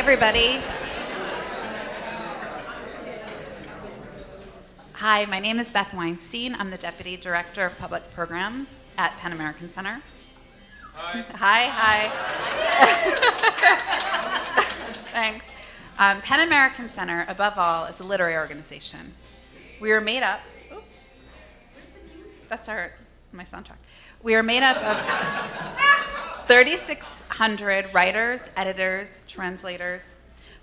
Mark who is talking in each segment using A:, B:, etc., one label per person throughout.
A: everybody. Hi, my name is Beth Weinstein. I'm the Deputy Director of Public Programs at Penn American Center. Hi. Thanks. Penn American Center, above all, is a literary organization. We are made up, that's my soundtrack. We are made up of 3,600 writers, editors, translators,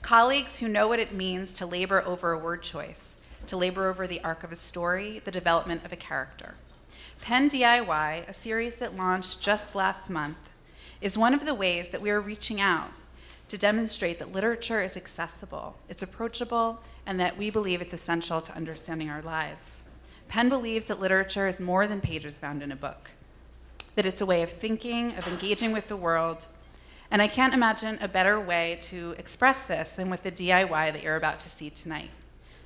A: colleagues who know what it means to labor over a word choice, to labor over the arc of a story, the development of a character. Penn DIY, a series that launched just last month, is one of the ways that we are reaching out to demonstrate that literature is accessible, it's approachable, and that we believe it's essential to understanding our lives. Penn believes that literature is more than pages bound in a book, that it's a way of thinking, of engaging with the world, and I can't imagine a better way to express this than with the DIY that you're about to see tonight.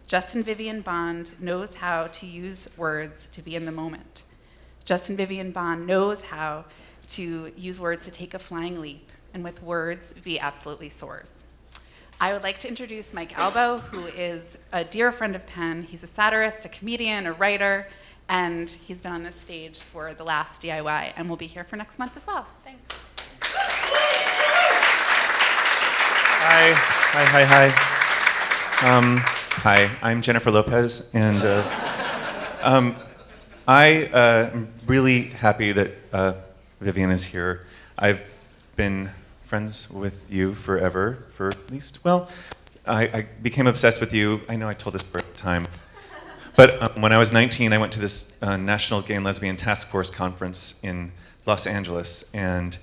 A: Justin Vivian Bond knows how to use words to be in the moment. Justin Vivian Bond knows how to use words to take a flying leap, and with words, V absolutely soars. I would like to introduce Mike Albo, who is a dear friend of Penn. He's a satirist, a comedian, a writer, and he's been on this stage for the last DIY, and will be here for next month as well. Thanks.
B: Hi, I'm Jennifer Lopez, and I am really happy that Vivian is here. I've been friends with you forever, for at least, well, I became obsessed with you. I know I told this for a time, but when I was 19, I went to this National Gay and Lesbian Task Force conference in Los Angeles, and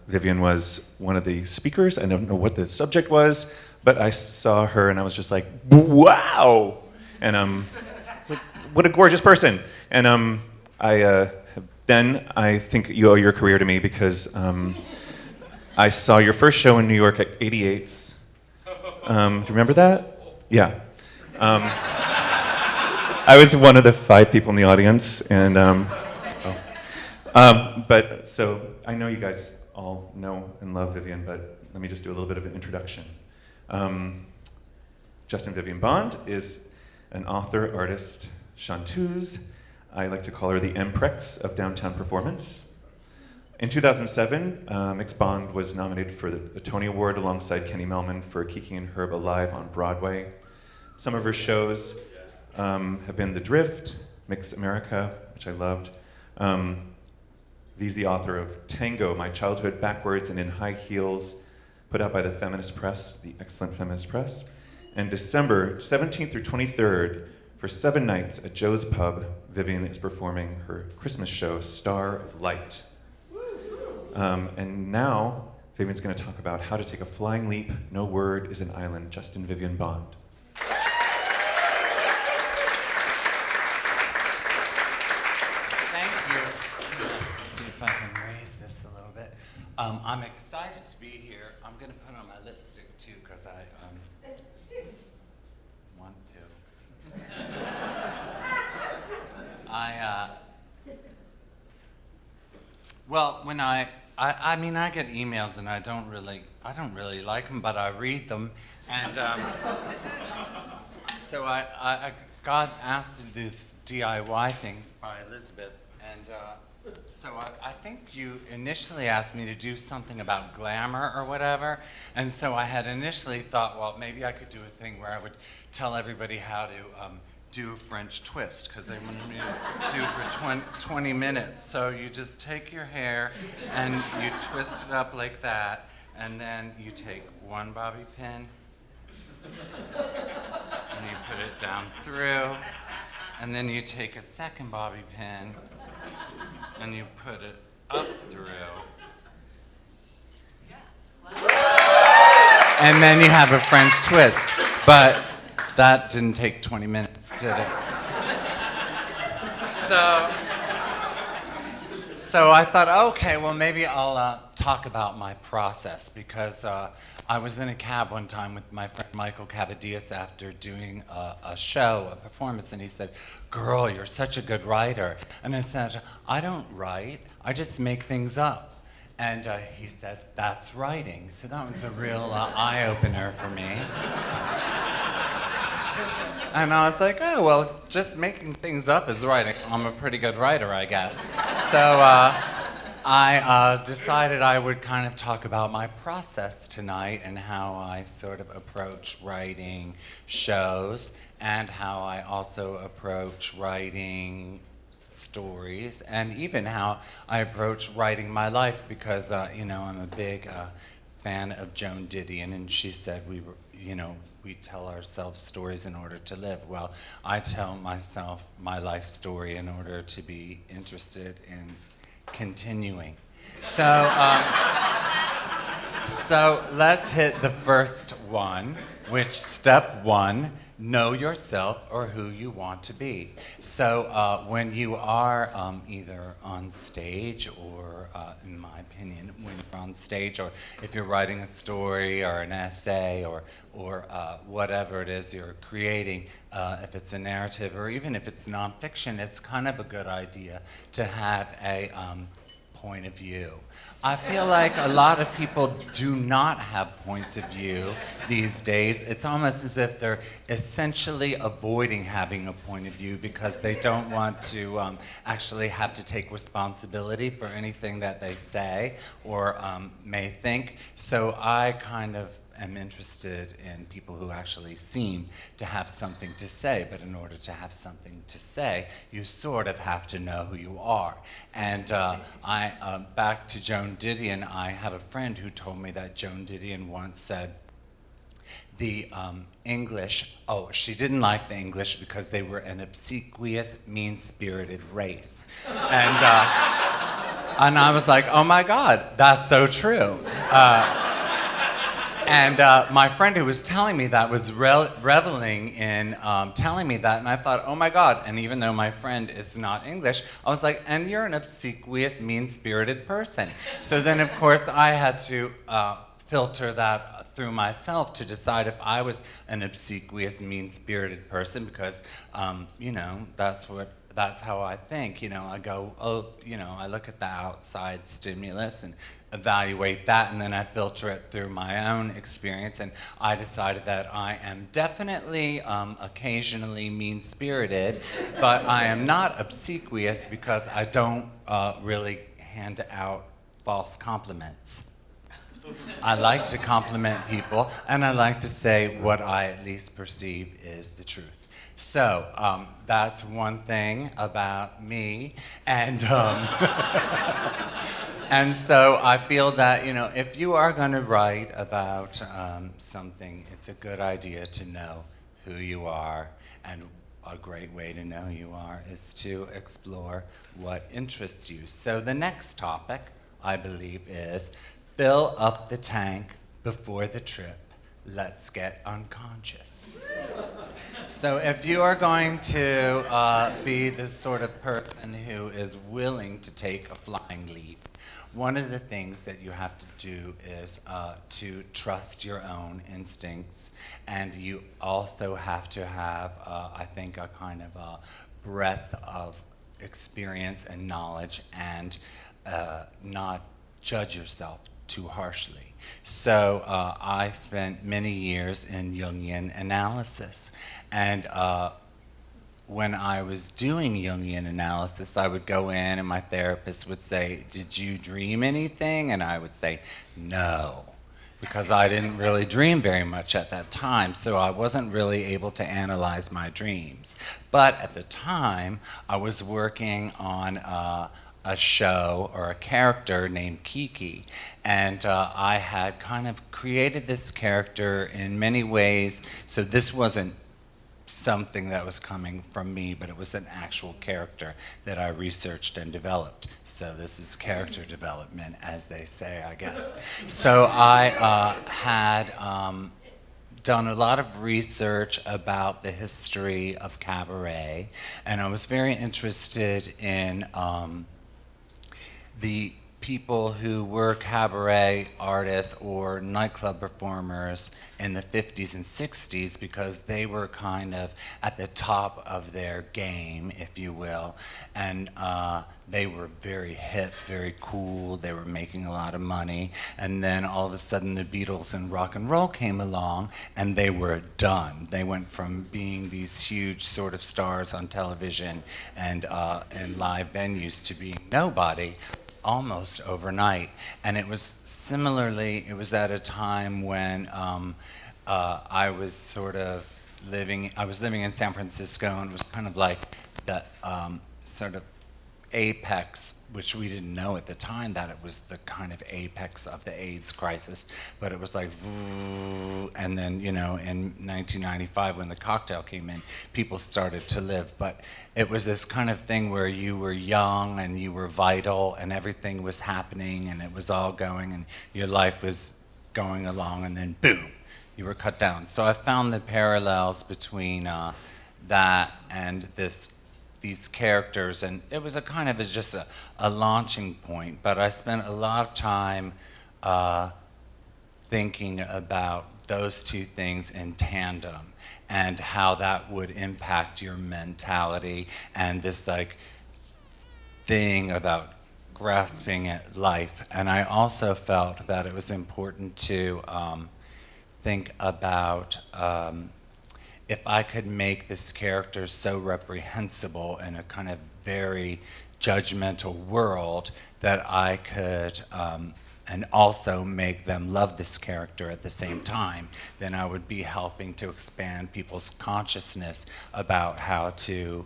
B: Vivian was one of the speakers. I don't know what the subject was, but I saw her and I was just like, wow! And like, what a gorgeous person. And then I think you owe your career to me because I saw your first show in New York at 88's. Do you remember that? Yeah. I was one of the 5 people in the audience, and so I know you guys all know and love Vivian, but let me just do a little bit of an introduction. Justin Vivian Bond is an author, artist, chanteuse. I like to call her the Emprex of downtown performance. In 2007, Mix Bond was nominated for the Tony Award alongside Kenny Melman for Kiki and Herb Alive on Broadway. Some of her shows have been The Drift, Mix America, which I loved. He's the author of Tango, My Childhood Backwards and in High Heels, put out by the Feminist Press, the excellent Feminist Press. And December 17th through 23rd, for 7 nights at Joe's Pub, Vivian is performing her Christmas show, Star of Light. And now, Vivian's going to talk about how to take a flying leap. No word is an island. Justin Vivian Bond.
C: Thank you. Let's see if I can raise this a little bit. I'm excited to be here. I'm going to put on my lipstick too, because I want to. Well, when I mean, I get emails and I don't really like them, but I read them, and so I got asked to do this DIY thing by Elizabeth, and so I think you initially asked me to do something about glamour or whatever, and so I had initially thought, well, maybe I could do a thing where I would tell everybody how to do a French twist, because they wanted me to do for 20 minutes. So you just take your hair and you twist it up like that, and then you take one bobby pin and you put it down through, and then you take a second bobby pin and you put it up through, and then you have a French twist. But that didn't take 20 minutes, did it? So I thought, okay, well, maybe I'll talk about my process, because I was in a cab one time with my friend Michael Cavadias after doing a show, a performance, and he said, "Girl, you're such a good writer." And I said, "I don't write, I just make things up." And he said, that's writing. So that was a real eye-opener for me. And I was like, oh, well, just making things up is writing. I'm a pretty good writer, I guess. So I decided I would kind of talk about my process tonight and how I sort of approach writing shows and how I also approach writing stories and even how I approach writing my life because, I'm a big fan of Joan Didion, and she said we tell ourselves stories in order to live. Well, I tell myself my life story in order to be interested in continuing. So let's hit the first one, which step one, know yourself or who you want to be. So when you are either on stage or, in my opinion, when you're on stage or if you're writing a story or an essay or whatever it is you're creating, if it's a narrative or even if it's nonfiction, it's kind of a good idea to have a point of view. I feel like a lot of people do not have points of view these days. It's almost as if they're essentially avoiding having a point of view because they don't want to actually have to take responsibility for anything that they say or may think. So I kind of am interested in people who actually seem to have something to say, but in order to have something to say, you sort of have to know who you are. And back to Joan Didion, I have a friend who told me that Joan Didion once said the English, she didn't like the English because they were an obsequious, mean-spirited race. And I was like, oh my God, that's so true. And my friend who was telling me that was reveling in telling me that, and I thought, oh my God, and even though my friend is not English, I was like, and you're an obsequious, mean-spirited person. So then, of course, I had to filter that through myself to decide if I was an obsequious, mean-spirited person because, that's how I think. I go, I look at the outside stimulus and evaluate that, and then I filter it through my own experience, and I decided that I am definitely occasionally mean-spirited, but I am not obsequious because I don't really hand out false compliments. I like to compliment people, and I like to say what I at least perceive is the truth. So that's one thing about me, and and so I feel that if you are going to write about something, it's a good idea to know who you are, and a great way to know who you are is to explore what interests you. So the next topic, I believe, is fill up the tank before the trip. Let's get unconscious. So if you are going to be the sort of person who is willing to take a flying leap, one of the things that you have to do is to trust your own instincts, and you also have to have, I think, a kind of a breadth of experience and knowledge, and not judge yourself too harshly. So I spent many years in Jungian analysis, and when I was doing Jungian analysis, I would go in and my therapist would say, "Did you dream anything?" And I would say, "No," because I didn't really dream very much at that time, so I wasn't really able to analyze my dreams. But at the time, I was working on a show or a character named Kiki, and I had kind of created this character in many ways, so this wasn't something that was coming from me, but it was an actual character that I researched and developed. So this is character development, as they say, I guess. So I had done a lot of research about the history of cabaret, and I was very interested in the people who were cabaret artists or nightclub performers in the 50s and 60s because they were kind of at the top of their game, if you will. And they were very hip, very cool. They were making a lot of money. And then all of a sudden the Beatles and rock and roll came along and they were done. They went from being these huge sort of stars on television and live venues to being nobody almost overnight. And it was similarly, it was at a time when I was sort of living in San Francisco, and it was kind of like the sort of apex, which we didn't know at the time that it was the kind of apex of the AIDS crisis, but it was like, and then, you know, in 1995 when the cocktail came in, people started to live. But it was this kind of thing where you were young and you were vital and everything was happening and it was all going and your life was going along, and then boom, you were cut down. So I found the parallels between that and these characters, and it was a kind of just a launching point, but I spent a lot of time thinking about those two things in tandem and how that would impact your mentality and this like thing about grasping at life. And I also felt that it was important to think about if I could make this character so reprehensible in a kind of very judgmental world that I could, and also make them love this character at the same time, then I would be helping to expand people's consciousness about how to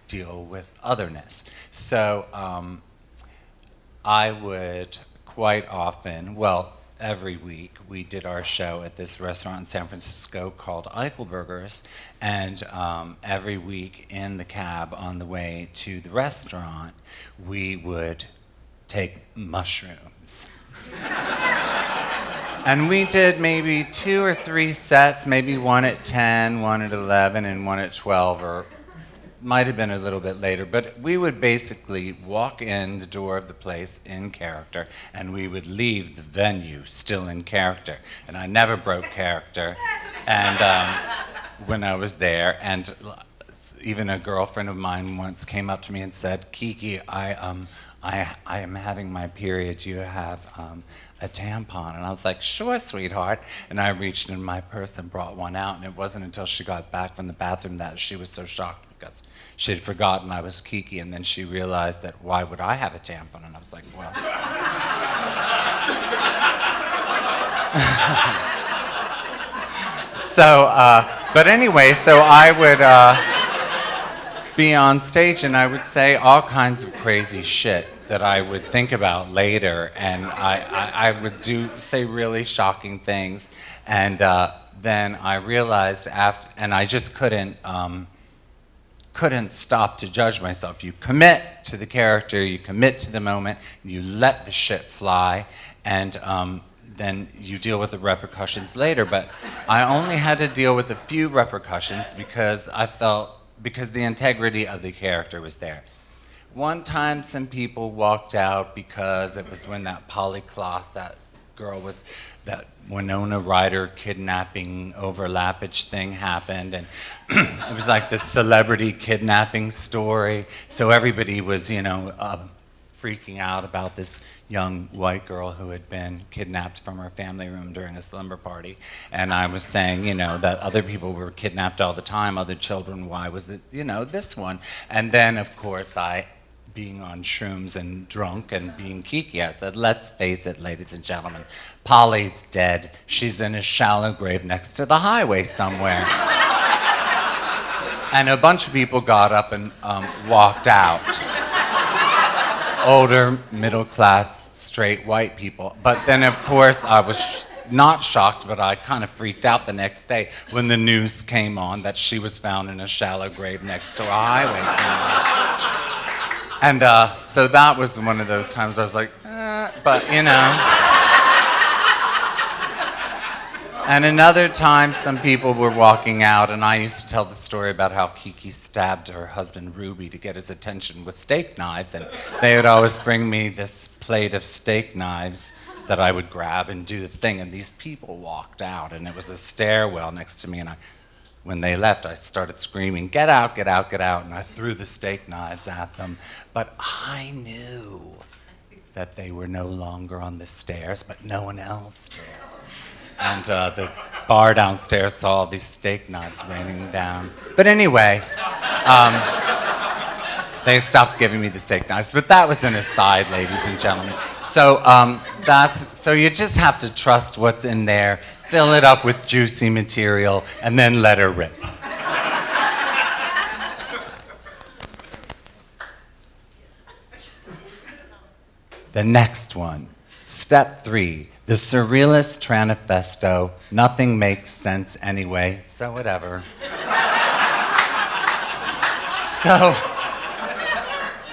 C: deal with otherness. So I would quite often, well, every week we did our show at this restaurant in San Francisco called Eichelberger's, and every week in the cab on the way to the restaurant we would take mushrooms. And we did maybe 2 or 3 sets, maybe one at 10, one at 11, and one at 12, or might have been a little bit later, but we would basically walk in the door of the place in character, and we would leave the venue still in character. And I never broke character, and when I was there, and even a girlfriend of mine once came up to me and said, "Kiki, I am having my period. You have a tampon?" And I was like, "Sure, sweetheart." And I reached in my purse and brought one out, and it wasn't until she got back from the bathroom that she was so shocked because she had forgotten I was Kiki, and then she realized that why would I have a tampon? And I was like, well. But anyway, so I would be on stage and I would say all kinds of crazy shit that I would think about later, and I would say really shocking things, and then I realized after, and I just couldn't stop to judge myself. You commit to the character, you commit to the moment, you let the shit fly, and then you deal with the repercussions later. But I only had to deal with a few repercussions because the integrity of the character was there. One time some people walked out because it was when that Polly Klaas, that Winona Ryder kidnapping overlappage thing happened, and it was like this celebrity kidnapping story. So everybody was, freaking out about this young white girl who had been kidnapped from her family room during a slumber party. And I was saying, that other people were kidnapped all the time, other children, why was it, this one? And then, of course, being on shrooms and drunk and being Kiki, I said, let's face it, ladies and gentlemen, Polly's dead. She's in a shallow grave next to the highway somewhere. And a bunch of people got up and walked out. Older, middle-class, straight white people. But then, of course, I was not shocked, but I kind of freaked out the next day when the news came on that she was found in a shallow grave next to a highway somewhere. And so that was one of those times I was like, but And another time, some people were walking out, and I used to tell the story about how Kiki stabbed her husband Ruby to get his attention with steak knives, and they would always bring me this plate of steak knives that I would grab and do the thing, and these people walked out, and it was a stairwell next to me, and when they left, I started screaming, "Get out, get out, get out," and I threw the steak knives at them. But I knew that they were no longer on the stairs, but no one else did. And the bar downstairs saw all these steak knives raining down. But anyway, they stopped giving me the steak knives. But that was an aside, ladies and gentlemen. So so you just have to trust what's in there, fill it up with juicy material, and then let her rip. The next one, step 3, the Surrealist tranifesto. Nothing makes sense anyway, so whatever.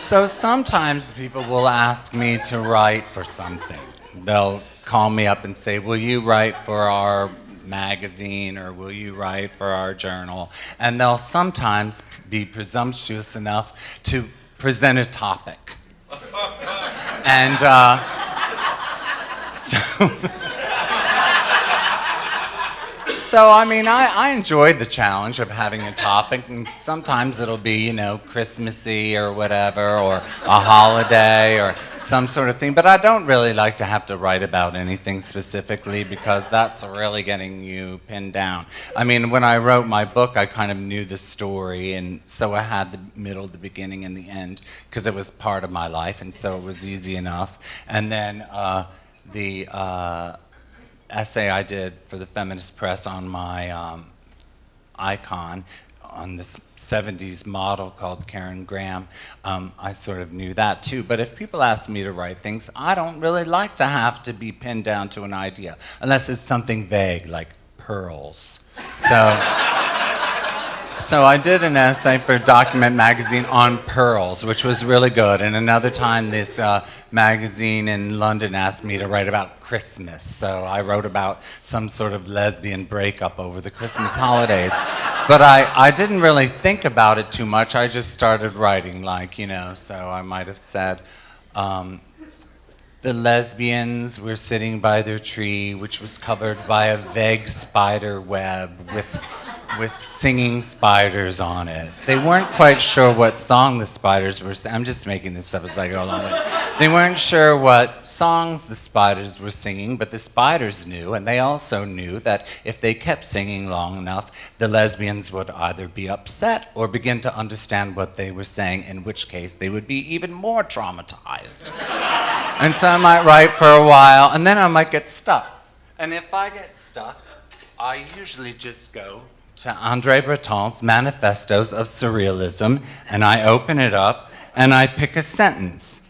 C: So sometimes people will ask me to write for something. They'll call me up and say, "Will you write for our magazine, or will you write for our journal?" And they'll sometimes be presumptuous enough to present a topic. And so I mean, I enjoyed the challenge of having a topic, and sometimes it'll be, Christmassy or whatever, or a holiday or some sort of thing, but I don't really like to have to write about anything specifically, because that's really getting you pinned down. I mean, when I wrote my book, I kind of knew the story, and so I had the middle, the beginning, and the end, because it was part of my life, and so it was easy enough. And then the essay I did for the Feminist Press on my icon, on this 70s model called Karen Graham, I sort of knew that too. But if people ask me to write things, I don't really like to have to be pinned down to an idea, unless it's something vague, like pearls. So I did an essay for Document magazine on pearls, which was really good. And another time, this magazine in London asked me to write about Christmas. So I wrote about some sort of lesbian breakup over the Christmas holidays. But I didn't really think about it too much. I just started writing, so I might have said, the lesbians were sitting by their tree, which was covered by a vague spider web with singing spiders on it. They weren't quite sure what song the spiders were singing. I'm just making this up as I go along. They weren't sure what songs the spiders were singing, but the spiders knew, and they also knew that if they kept singing long enough, the lesbians would either be upset or begin to understand what they were saying, in which case they would be even more traumatized. And so I might write for a while, and then I might get stuck. And if I get stuck, I usually just go to Andre Breton's Manifestos of Surrealism, and I open it up, and I pick a sentence.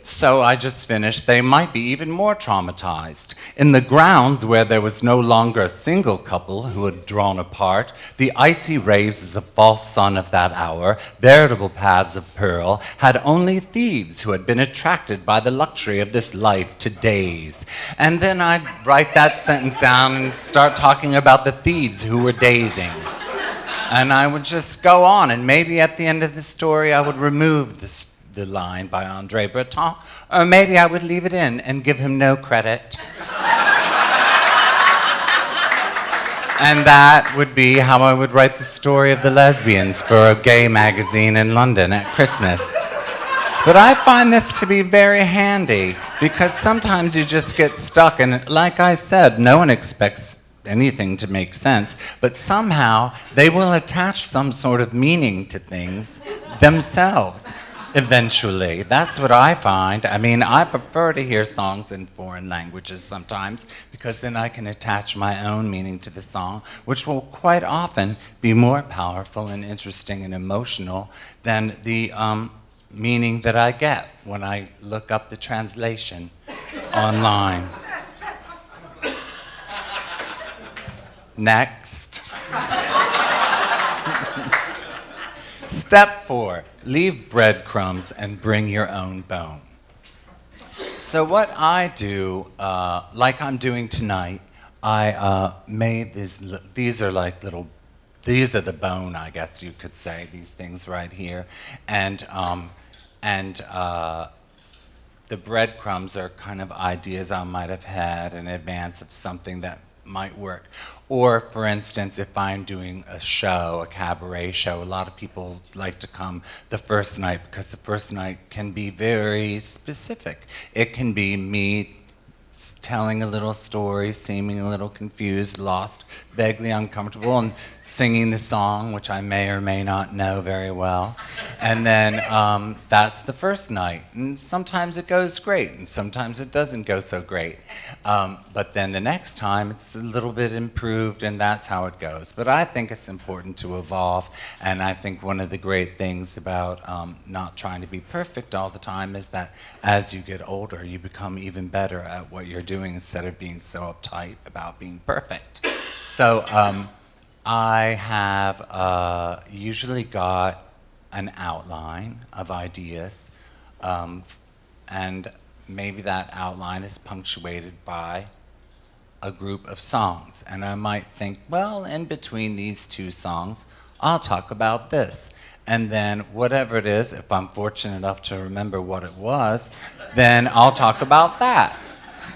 C: So I just finished, "They might be even more traumatized. In the grounds where there was no longer a single couple who had drawn apart, the icy raves of the false sun of that hour, veritable paths of pearl, had only thieves who had been attracted by the luxury of this life to daze." And then I'd write that sentence down and start talking about the thieves who were dazing. And I would just go on, and maybe at the end of the story I would remove the line by Andre Breton, or maybe I would leave it in and give him no credit. And that would be how I would write the story of the lesbians for a gay magazine in London at Christmas. But I find this to be very handy, because sometimes you just get stuck, and like I said, no one expects anything to make sense, but somehow they will attach some sort of meaning to things themselves. Eventually. That's what I find. I mean, I prefer to hear songs in foreign languages sometimes, because then I can attach my own meaning to the song, which will quite often be more powerful and interesting and emotional than the meaning that I get when I look up the translation online. Next. Step 4, leave breadcrumbs and bring your own bone. So what I do, like I'm doing tonight, I made these are like little, these are the bone, I guess you could say, these things right here. And the breadcrumbs are kind of ideas I might have had in advance of something that might work. Or, for instance, if I'm doing a show, a cabaret show, a lot of people like to come the first night because the first night can be very specific. It can be me telling a little story, seeming a little confused, lost, vaguely uncomfortable, and singing the song, which I may or may not know very well. And then that's the first night. And sometimes it goes great, and sometimes it doesn't go so great. But then the next time, it's a little bit improved, and that's how it goes. But I think it's important to evolve, and I think one of the great things about not trying to be perfect all the time is that as you get older, you become even better at what you're doing instead of being so uptight about being perfect. So I have usually got an outline of ideas, and maybe that outline is punctuated by a group of songs. And I might think, well, in between these two songs, I'll talk about this. And then whatever it is, if I'm fortunate enough to remember what it was, then I'll talk about that.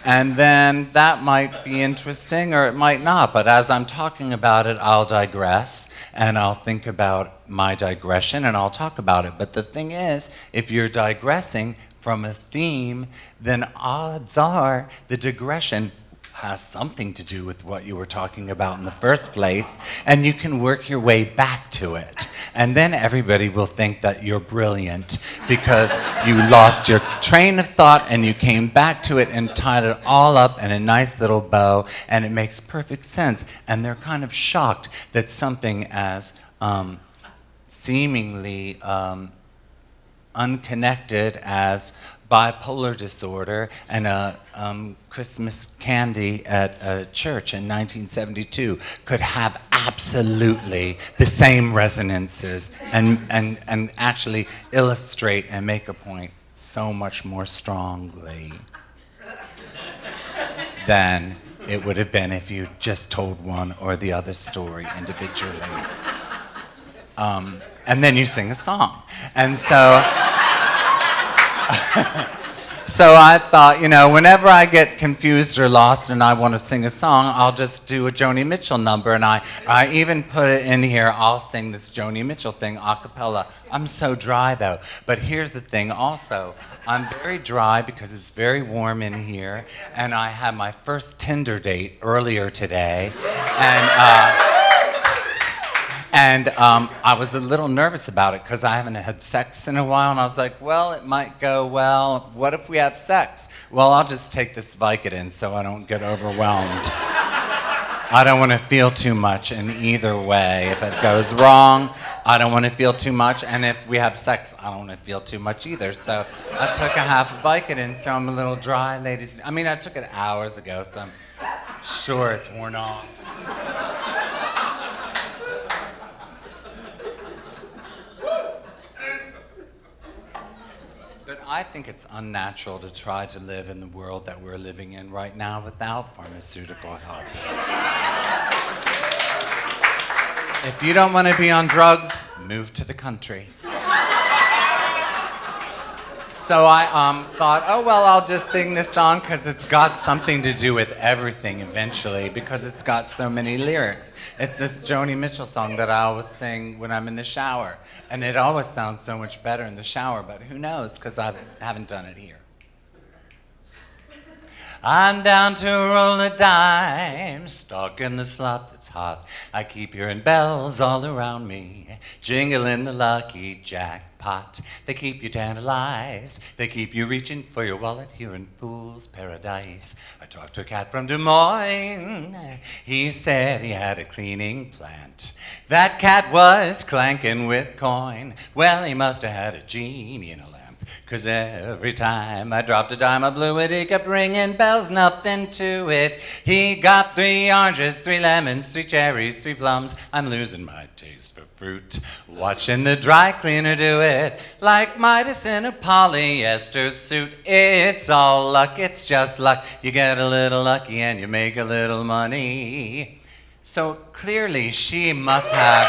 C: And then that might be interesting or it might not, but as I'm talking about it, I'll digress and I'll think about my digression and I'll talk about it. But the thing is, if you're digressing from a theme, then odds are the digression has something to do with what you were talking about in the first place, and you can work your way back to it. And then everybody will think that you're brilliant because you lost your train of thought and you came back to it and tied it all up in a nice little bow, and it makes perfect sense. And they're kind of shocked that something as seemingly unconnected as bipolar disorder and a Christmas candy at a church in 1972 could have absolutely the same resonances and actually illustrate and make a point so much more strongly than it would have been if you just told one or the other story individually. And then you sing a song. And so so I thought, you know, whenever I get confused or lost and I want to sing a song, I'll just do a Joni Mitchell number. And I even put it in here, I'll sing this Joni Mitchell thing a cappella. I'm so dry, though. But here's the thing also. I'm very dry because it's very warm in here. And I had my first Tinder date earlier today. And I was a little nervous about it because I haven't had sex in a while, and I was like, well, it might go well. What if we have sex? Well, I'll just take this Vicodin so I don't get overwhelmed. I don't want to feel too much in either way. If it goes wrong, I don't want to feel too much, and if we have sex, I don't want to feel too much either. So I took a half of Vicodin, so I'm a little dry, ladies. I mean, I took it hours ago, so I'm sure it's worn off. But I think it's unnatural to try to live in the world that we're living in right now without pharmaceutical help. If you don't want to be on drugs, move to the country. So I thought, oh, well, I'll just sing this song because it's got something to do with everything eventually because it's got so many lyrics. It's this Joni Mitchell song that I always sing when I'm in the shower. And it always sounds so much better in the shower, but who knows because I haven't done it here. I'm down to roll a dime, stuck in the slot that's hot. I keep hearing bells all around me, jingling the lucky jackpot. They keep you tantalized, they keep you reaching for your wallet here in Fool's Paradise. I talked to a cat from Des Moines, he said he had a cleaning plant. That cat was clanking with coin, well, he must have had a genie in a lamp. 'Cause every time I dropped a dime, I blew it. He kept ringing bells, nothing to it. He got 3 oranges, 3 lemons, 3 cherries, 3 plums. I'm losing my taste for fruit, watching the dry cleaner do it. Like Midas in a polyester suit. It's all luck, it's just luck. You get a little lucky and you make a little money. So clearly she must have...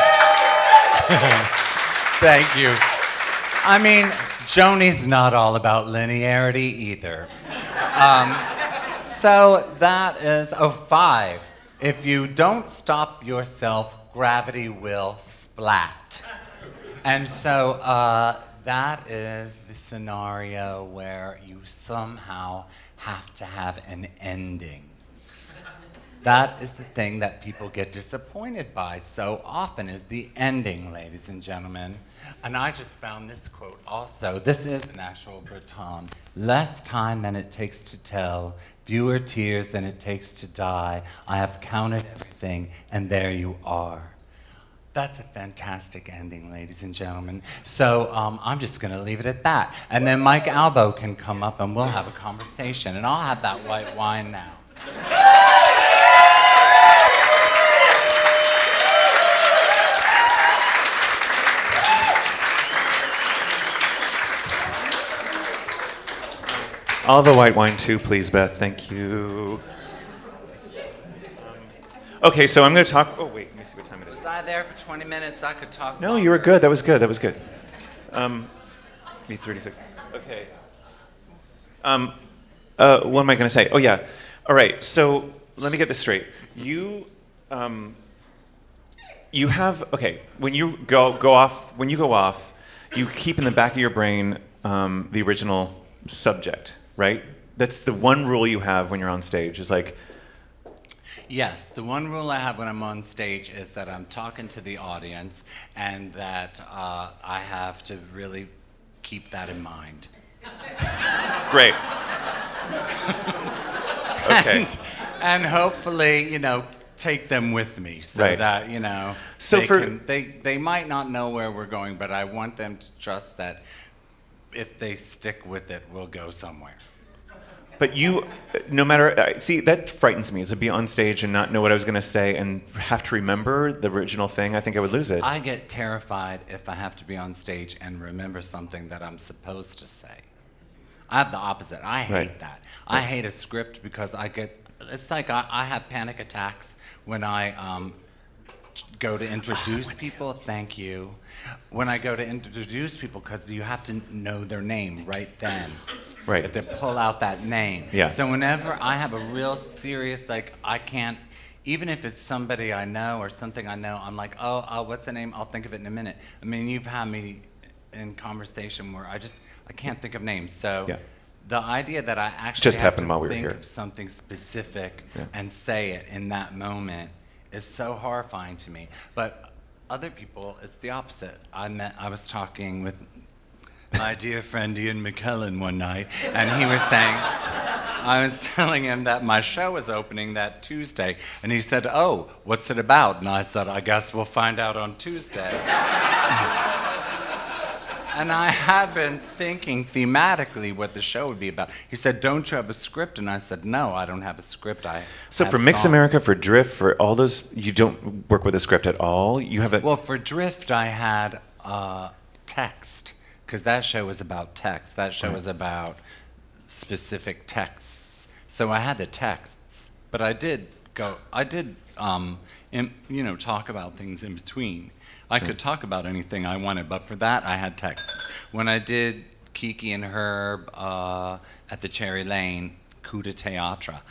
C: Thank you. I mean, Joni's not all about linearity either. So that is 5. If you don't stop yourself, gravity will splat. And so that is the scenario where you somehow have to have an ending. That is the thing that people get disappointed by so often, is the ending, ladies and gentlemen. And I just found this quote also. This is an actual Breton. Less time than it takes to tell, fewer tears than it takes to die. I have counted everything, and there you are. That's a fantastic ending, ladies and gentlemen. So I'm just going to leave it at that. And then Mike Albo can come up and we'll have a conversation. And I'll have that white wine now.
B: I'll have a white wine too, please, Beth. Thank you. Okay, so I'm going to talk. Oh, wait, let me see what time it is.
C: Was I there for 20 minutes? I could talk.
B: No, you were good. That was good. That was good. Me 36. Okay. What am I going to say? Oh, yeah. All right. So let me get this straight. You have when you go off, you keep in the back of your brain the original subject, right? That's the one rule you have when you're on stage. Is like.
C: Yes, the one rule I have when I'm on stage is that I'm talking to the audience, and that I have to really keep that in mind.
B: Great. Okay.
C: And hopefully, take them with me so
B: Right.
C: that,
B: So
C: they might not know where we're going, but I want them to trust that if they stick with it, we'll go somewhere.
B: But you, no matter, see, that frightens me, to be on stage and not know what I was going to say and have to remember the original thing. I think I would lose it.
C: I get terrified if I have to be on stage and remember something that I'm supposed to say. I have the opposite. I hate
B: Right.
C: that. I hate a script because it's like I have panic attacks when I go to introduce people. Thank you. When I go to introduce people, because you have to know their name right then.
B: Right.
C: You have to pull out that name.
B: Yeah.
C: So whenever I have a real serious, I can't, even if it's somebody I know or something I know, I'm like, oh, what's the name? I'll think of it in a minute. I mean, you've had me in conversation where I can't think of names. So
B: Yeah.
C: the idea that I actually
B: Just
C: have
B: happened
C: to
B: while we were
C: think
B: here.
C: of something specific
B: Yeah.
C: and say it in that moment is so horrifying to me. But other people, it's the opposite. I was talking with my dear friend Ian McKellen one night, and he was saying, I was telling him that my show was opening that Tuesday, and he said, oh, what's it about? And I said, I guess we'll find out on Tuesday. And I had been thinking thematically what the show would be about. He said, don't you have a script? And I said, no, I don't have a script.
B: So for Mix America, for Drift, for all those, you don't work with a script at all? You have a...
C: Well, for Drift, I had text, because that show was about text. That show was about specific texts. So I had the texts, but I did talk about things in between. I could talk about anything I wanted, but for that, I had texts. When I did Kiki and Herb at the Cherry Lane coup de théâtre,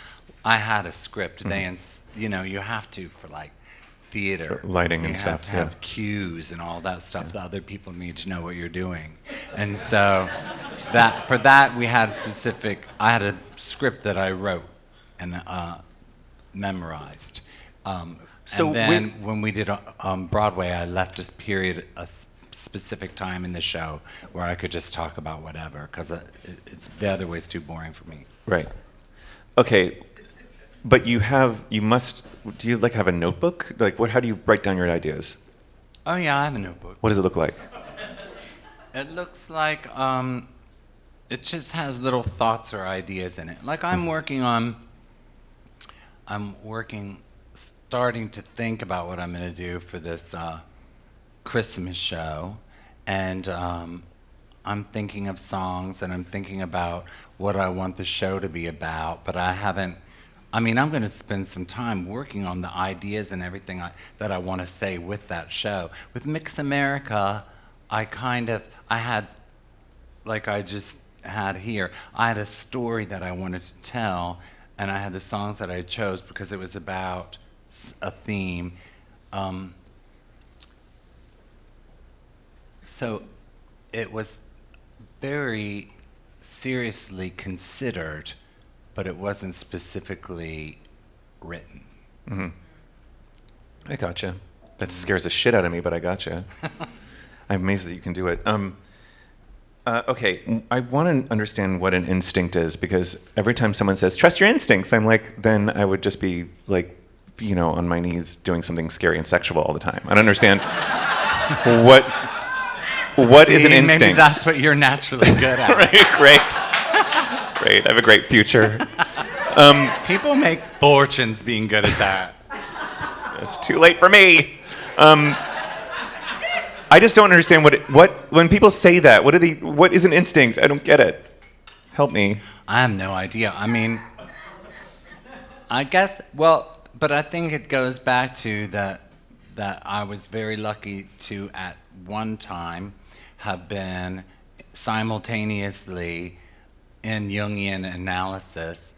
C: I had a script. You have to for theater.
B: For lighting and stuff,
C: You have to have cues and all that stuff that other people need to know what you're doing. And so for that, we had I had a script that I wrote and memorized.
B: So
C: and then when we did Broadway, I left a specific time in the show where I could just talk about whatever, because the other way's too boring for me.
B: Right. Okay. But do you have a notebook? How do you write down your ideas?
C: Oh yeah, I have a notebook.
B: What does it look like?
C: It looks like it just has little thoughts or ideas in it. Like starting to think about what I'm going to do for this Christmas show, and I'm thinking of songs, and I'm thinking about what I want the show to be about, but I haven't. I mean, I'm going to spend some time working on the ideas and everything that I want to say with that show. With Mix America, I had, like I just had here, I had a story that I wanted to tell, and I had the songs that I chose because it was about a theme. So it was very seriously considered, but it wasn't specifically written.
B: I gotcha. That scares the shit out of me, but I gotcha. I'm amazed that you can do it. Okay, I want to understand what an instinct is, because every time someone says, trust your instincts, I'm like, then I would just be like, on my knees doing something scary and sexual all the time. I don't understand what is an instinct?
C: Maybe that's what you're naturally good at.
B: Right, great. I have a great future.
C: People make fortunes being good at that.
B: It's too late for me. I just don't understand what when people say that. What is an instinct? I don't get it. Help me.
C: I have no idea. I mean, I guess. Well, but I think it goes back to that I was very lucky to at one time have been simultaneously in Jungian analysis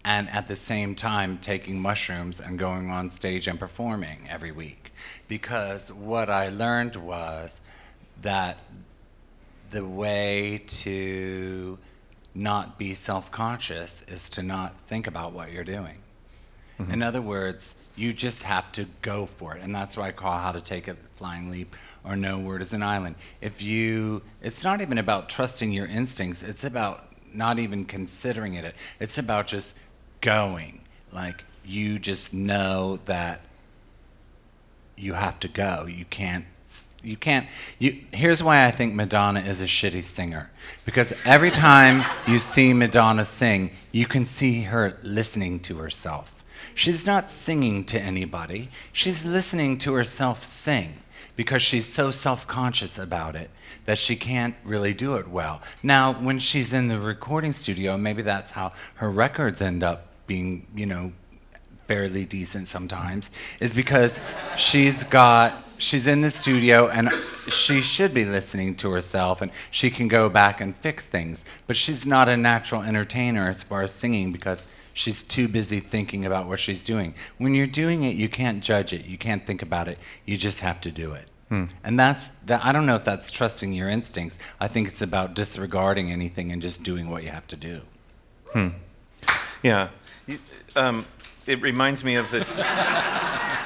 C: and at the same time taking mushrooms and going on stage and performing every week. Because what I learned was that the way to not be self-conscious is to not think about what you're doing. Mm-hmm. In other words, you just have to go for it. And that's why I call How to Take a Flying Leap or No Word is an Island. It's not even about trusting your instincts. It's about not even considering it. It's about just going. Like, you just know that you have to go. Here's why I think Madonna is a shitty singer. Because every time you see Madonna sing, you can see her listening to herself. She's not singing to anybody. She's listening to herself sing because she's so self-conscious about it that she can't really do it well. Now, when she's in the recording studio, maybe that's how her records end up being, fairly decent sometimes, is because she's in the studio and she should be listening to herself and she can go back and fix things. But she's not a natural entertainer as far as singing because she's too busy thinking about what she's doing. When you're doing it, you can't judge it. You can't think about it. You just have to do it. And I don't know if that's trusting your instincts. I think it's about disregarding anything and just doing what you have to do.
B: Yeah. It reminds me of this.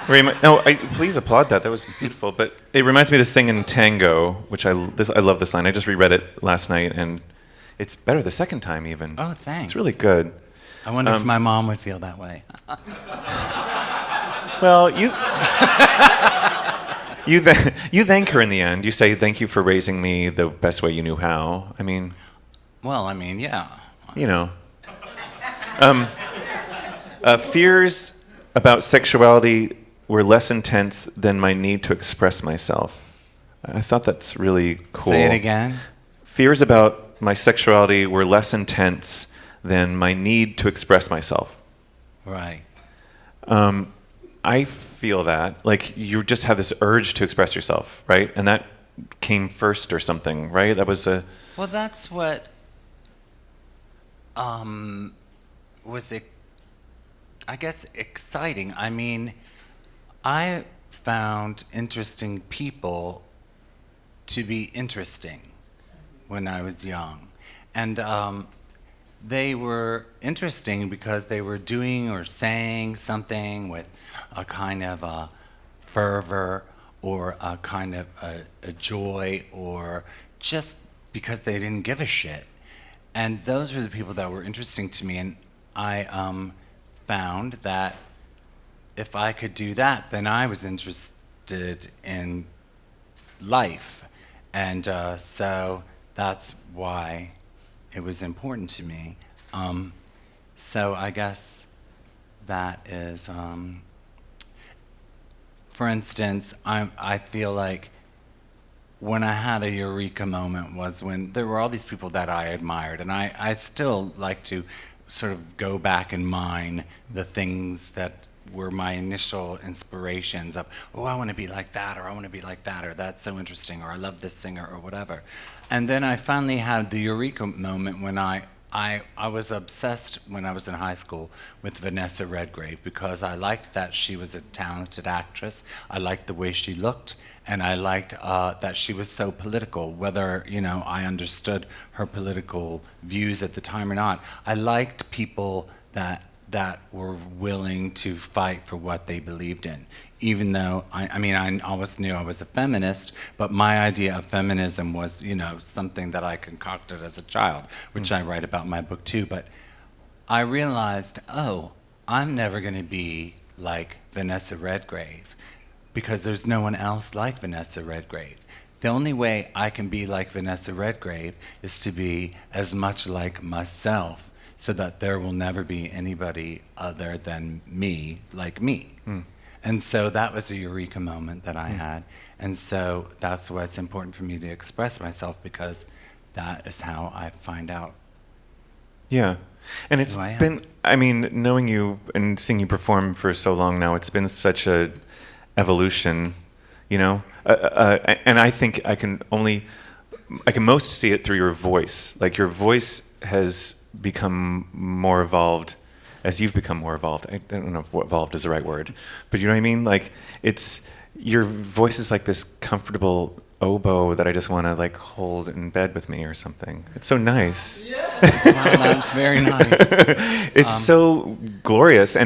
B: Please applaud that. That was beautiful. But it reminds me of this thing in Tango, which I love this line. I just reread it last night, and it's better the second time even.
C: Oh, thanks.
B: It's really good.
C: I wonder if my mom would feel that way.
B: Well, you thank her in the end. You say, thank you for raising me the best way you knew how.
C: Yeah.
B: Fears about sexuality were less intense than my need to express myself. I thought that's really cool.
C: Say it again.
B: Fears about my sexuality were less intense than my need to express myself.
C: Right.
B: I feel that. Like, you just have this urge to express yourself, right? And that came first or something, right? That was
C: Well, that's what was it, I guess, exciting. I mean, I found interesting people to be interesting when I was young. And they were interesting because they were doing or saying something with a kind of a fervor or a kind of a joy, or just because they didn't give a shit. And those were the people that were interesting to me. And I found that if I could do that, then I was interested in life. And so that's why it was important to me. So I guess that is, for instance, I feel like when I had a eureka moment was when there were all these people that I admired, and I still like to sort of go back and mine the things that were my initial inspirations of, oh, I want to be like that, or I want to be like that, or that's so interesting, or I love this singer, or whatever. And then I finally had the eureka moment when I was obsessed when I was in high school with Vanessa Redgrave because I liked that she was a talented actress. I liked the way she looked, and I liked that she was so political, whether I understood her political views at the time or not. I liked people that were willing to fight for what they believed in. Even though, I always knew I was a feminist, but my idea of feminism was, something that I concocted as a child, which I write about in my book too. But I realized, oh, I'm never going to be like Vanessa Redgrave because there's no one else like Vanessa Redgrave. The only way I can be like Vanessa Redgrave is to be as much like myself so that there will never be anybody other than me like me. And so that was a eureka moment that I had. And so that's why it's important for me to express myself because that is how I find out.
B: Yeah. And it's
C: Who I am.
B: been, knowing you and seeing you perform for so long now, it's been such a evolution, and I think I can most see it through your voice. Like your voice has become more evolved as you've become more evolved. I don't know if evolved is the right word, but you know what I mean? Like your voice is like this comfortable oboe that I just want to like hold in bed with me or something. It's so nice.
C: Wow, that's very nice.
B: It's so glorious, I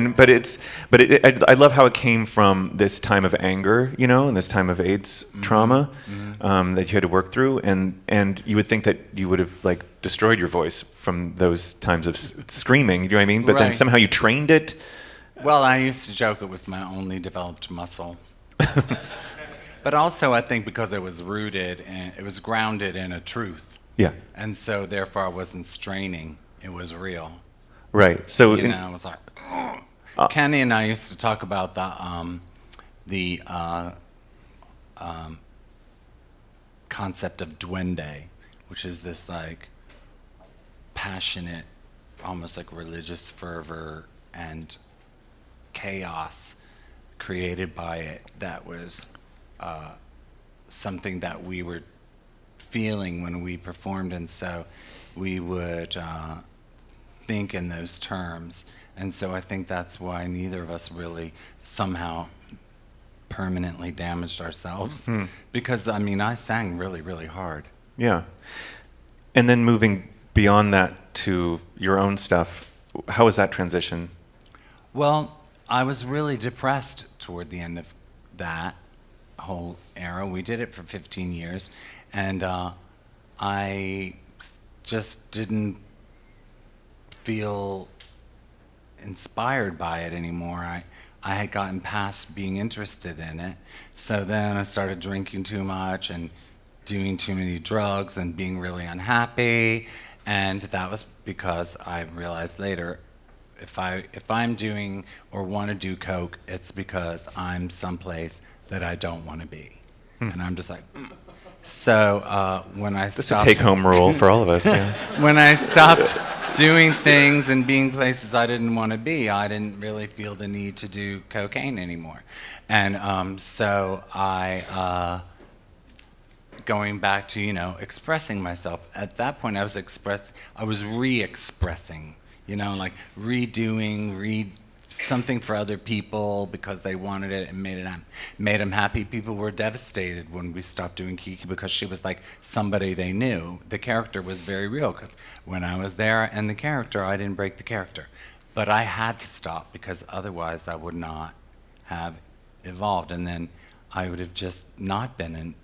B: love how it came from this time of anger, and this time of AIDS trauma that you had to work through, and you would think that you would have like destroyed your voice from those times of screaming. You know what I mean? But then
C: Right.
B: somehow you trained it.
C: Well, I used to joke it was my only developed muscle. But also I think because it was rooted and it was grounded in a truth.
B: Yeah.
C: And so therefore I wasn't straining. It was real.
B: Right. So
C: I was like, Kenny and I used to talk about the concept of duende, which is this like passionate, almost like religious fervor and chaos created by it that was something that we were feeling when we performed, and so we would think in those terms. And so I think that's why neither of us really somehow permanently damaged ourselves. Because, I sang really, really hard.
B: yeah. And then moving beyond that to your own stuff, how was that transition?
C: Well, I was really depressed toward the end of that whole era. We did it for 15 years, and I just didn't feel inspired by it anymore. I had gotten past being interested in it. So then I started drinking too much and doing too many drugs and being really unhappy. And that was because I realized later, if I'm doing or want to do coke, it's because I'm someplace that I don't want to be. And I'm just like, So when I
B: That's
C: stopped...
B: a take-home rule for all of us, yeah.
C: When I stopped doing things and being places I didn't want to be, I didn't really feel the need to do cocaine anymore. And so I... going back to, expressing myself. At that point, I was re-expressing, like redoing something for other people because they wanted it and made them happy. People were devastated when we stopped doing Kiki because she was like somebody they knew. The character was very real because when I was there and the character, I didn't break the character. But I had to stop because otherwise I would not have evolved, and then I would have just not been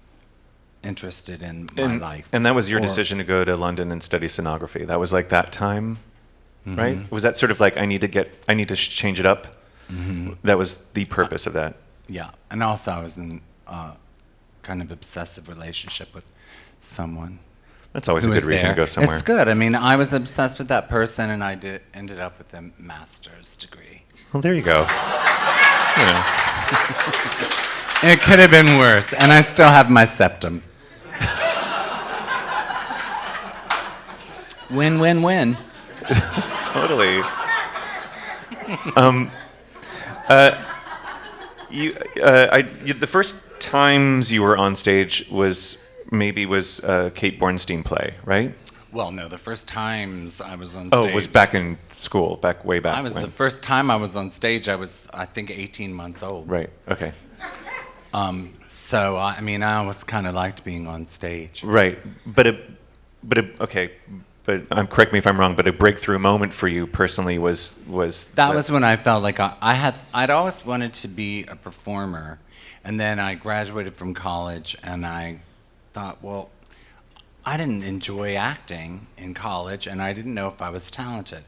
C: interested in my life.
B: And that was your decision to go to London and study sonography. That was like that time, right? Was that sort of like I need to change it up? That was the purpose of that.
C: Yeah, and also I was in kind of obsessive relationship with someone.
B: That's always a
C: who
B: good
C: was
B: reason to
C: there.
B: go somewhere.
C: It's good. I mean, I was obsessed with that person, and I ended up with a master's degree.
B: Well, there you go. You know.
C: It could have been worse, and I still have my septum. Win, win, win.
B: Totally. The first times you were on stage was Kate Bornstein play, right?
C: Well, no, the first times I was on stage.
B: Oh, it was back in school, way back.
C: The first time I was on stage, I was, I think, 18 months old.
B: Right. Okay.
C: So I mean, I always kind of liked being on stage.
B: Right. Okay. But correct me if I'm wrong. But a breakthrough moment for you personally was
C: that was when I felt like I'd always wanted to be a performer, and then I graduated from college, and I thought, well, I didn't enjoy acting in college, and I didn't know if I was talented.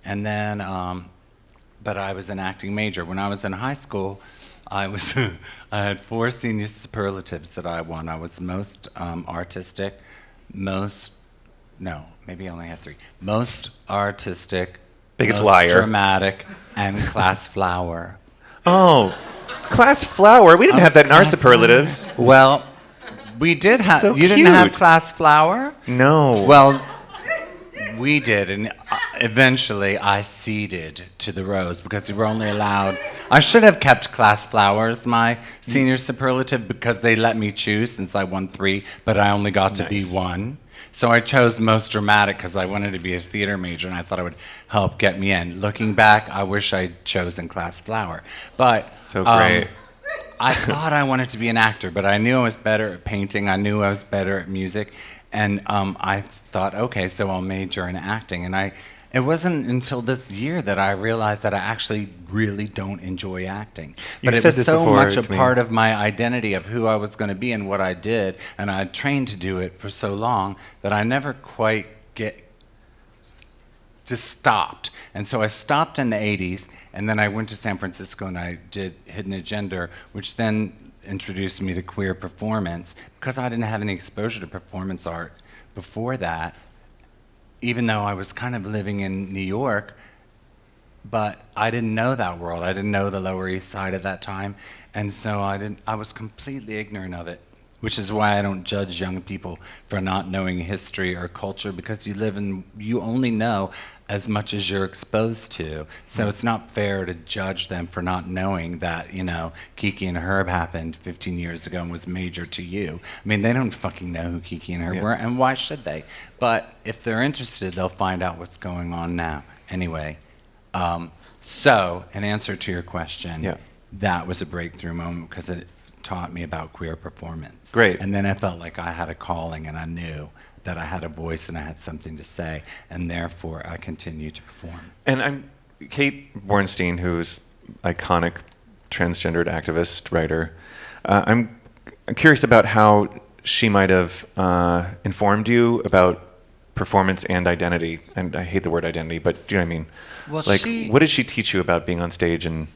C: And then, but I was an acting major. When I was in high school, I had 4 senior superlatives that I won. I was most artistic, maybe I only had 3. Most artistic,
B: biggest
C: most
B: liar,
C: dramatic, and class flower.
B: Oh, class flower. We didn't have that in our superlatives.
C: Well, we did have.
B: So
C: you didn't have
B: cute.
C: class flower?
B: No.
C: Well, we did, and eventually I ceded to the rose because we were only allowed. I should have kept class flowers, my senior superlative, because they let me choose since I won 3, but I only got to be 1. So I chose most dramatic because I wanted to be a theater major, and I thought it would help get me in. Looking back, I wish I'd chosen class flower. But
B: so great.
C: I thought I wanted to be an actor, but I knew I was better at painting. I knew I was better at music, and I thought, okay, so I'll major in acting. And it wasn't until this year that I realized that I actually really don't enjoy acting. But it was so much a part of my identity of who I was going to be and what I did, and I trained to do it for so long that I never quite just stopped. And so I stopped in the 80s, and then I went to San Francisco and I did Hidden Agenda, which then introduced me to queer performance because I didn't have any exposure to performance art before that, even though I was kind of living in New York, but I didn't know that world. I didn't know the Lower East Side at that time, and so I was completely ignorant of it, which is why I don't judge young people for not knowing history or culture, because you only know as much as you're exposed to. So it's not fair to judge them for not knowing that, Kiki and Herb happened 15 years ago and was major to you. I mean, they don't fucking know who Kiki and Herb were, and why should they? But if they're interested, they'll find out what's going on now. Anyway, so in answer to your question, that was a breakthrough moment because it taught me about queer performance.
B: Great.
C: And then I felt like I had a calling, and I knew that I had a voice and I had something to say, and therefore I continued to perform.
B: And Kate Bornstein, who's iconic transgendered activist writer. I'm curious about how she might have informed you about performance and identity. And I hate the word identity, but do you know what I mean?
C: Well,
B: what did she teach you about being on stage? And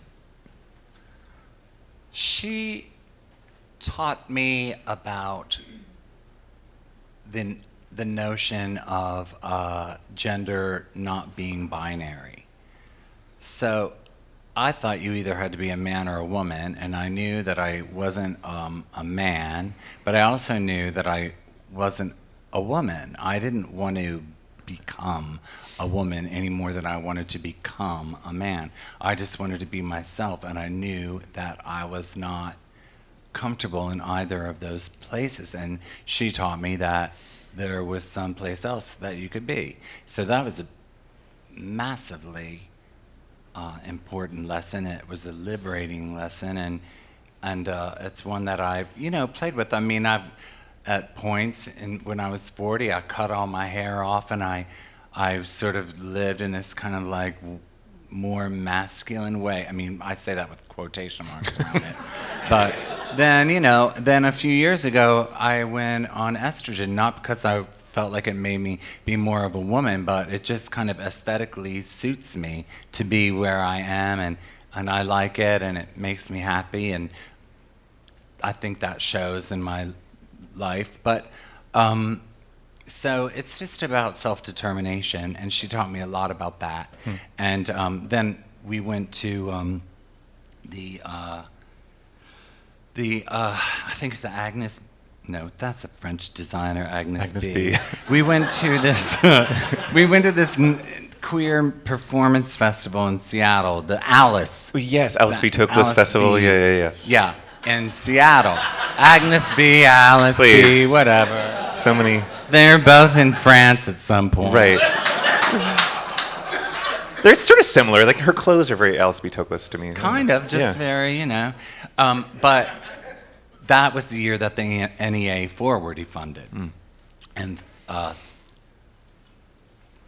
C: she taught me about the notion of gender not being binary. So I thought you either had to be a man or a woman, and I knew that I wasn't a man, but I also knew that I wasn't a woman. I didn't want to become a woman any more than I wanted to become a man. I just wanted to be myself, and I knew that I was not comfortable in either of those places, and she taught me that there was someplace else that you could be. So that was a massively important lesson. It was a liberating lesson, and it's one that I've played with. I mean, at points when I was 40, I cut all my hair off, and I sort of lived in this kind of like more masculine way. I mean, I say that with quotation marks around it. But then a few years ago, I went on estrogen, not because I felt like it made me be more of a woman, but it just kind of aesthetically suits me to be where I am, and I like it, and it makes me happy, and I think that shows in my life. But So it's just about self-determination, and she taught me a lot about that. And then we went to I think it's the Agnes. No, that's a French designer, Agnes
B: Agnes
C: B.
B: B.
C: We went to this. We went to this queer performance festival in Seattle, the Alice.
B: Oh, yes, Alice B. Toklas
C: Alice
B: Festival.
C: B.
B: Yeah.
C: Yeah, in Seattle. Agnes B, Alice
B: Please.
C: B, whatever.
B: So many.
C: They're both in France at some point.
B: Right. They're sort of similar. Like her clothes are very Alice B. Toklas to me.
C: Kind of, just very, But that was the year that the NEA 4 were defunded. And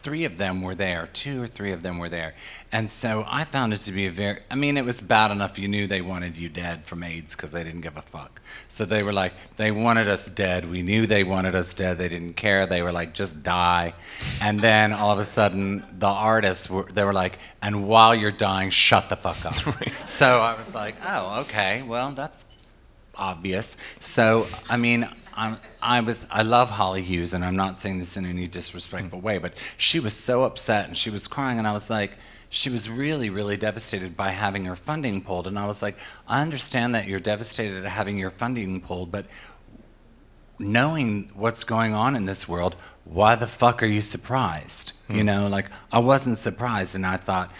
C: 3 of them were there, 2 or 3 of them were there. And so I found it to be it was bad enough you knew they wanted you dead from AIDS because they didn't give a fuck. So they were like, they wanted us dead. We knew they wanted us dead. They didn't care. They were like, just die. And then all of a sudden, the artists, they were like, and while you're dying, shut the fuck up.
B: Right.
C: So I was like, oh, okay, well, that's obvious. So, I love Holly Hughes, and I'm not saying this in any disrespectful way, but she was so upset and she was crying, and I was like, she was really, really devastated by having her funding pulled. And I was like, I understand that you're devastated at having your funding pulled, but knowing what's going on in this world, why the fuck are you surprised? I wasn't surprised, and I thought,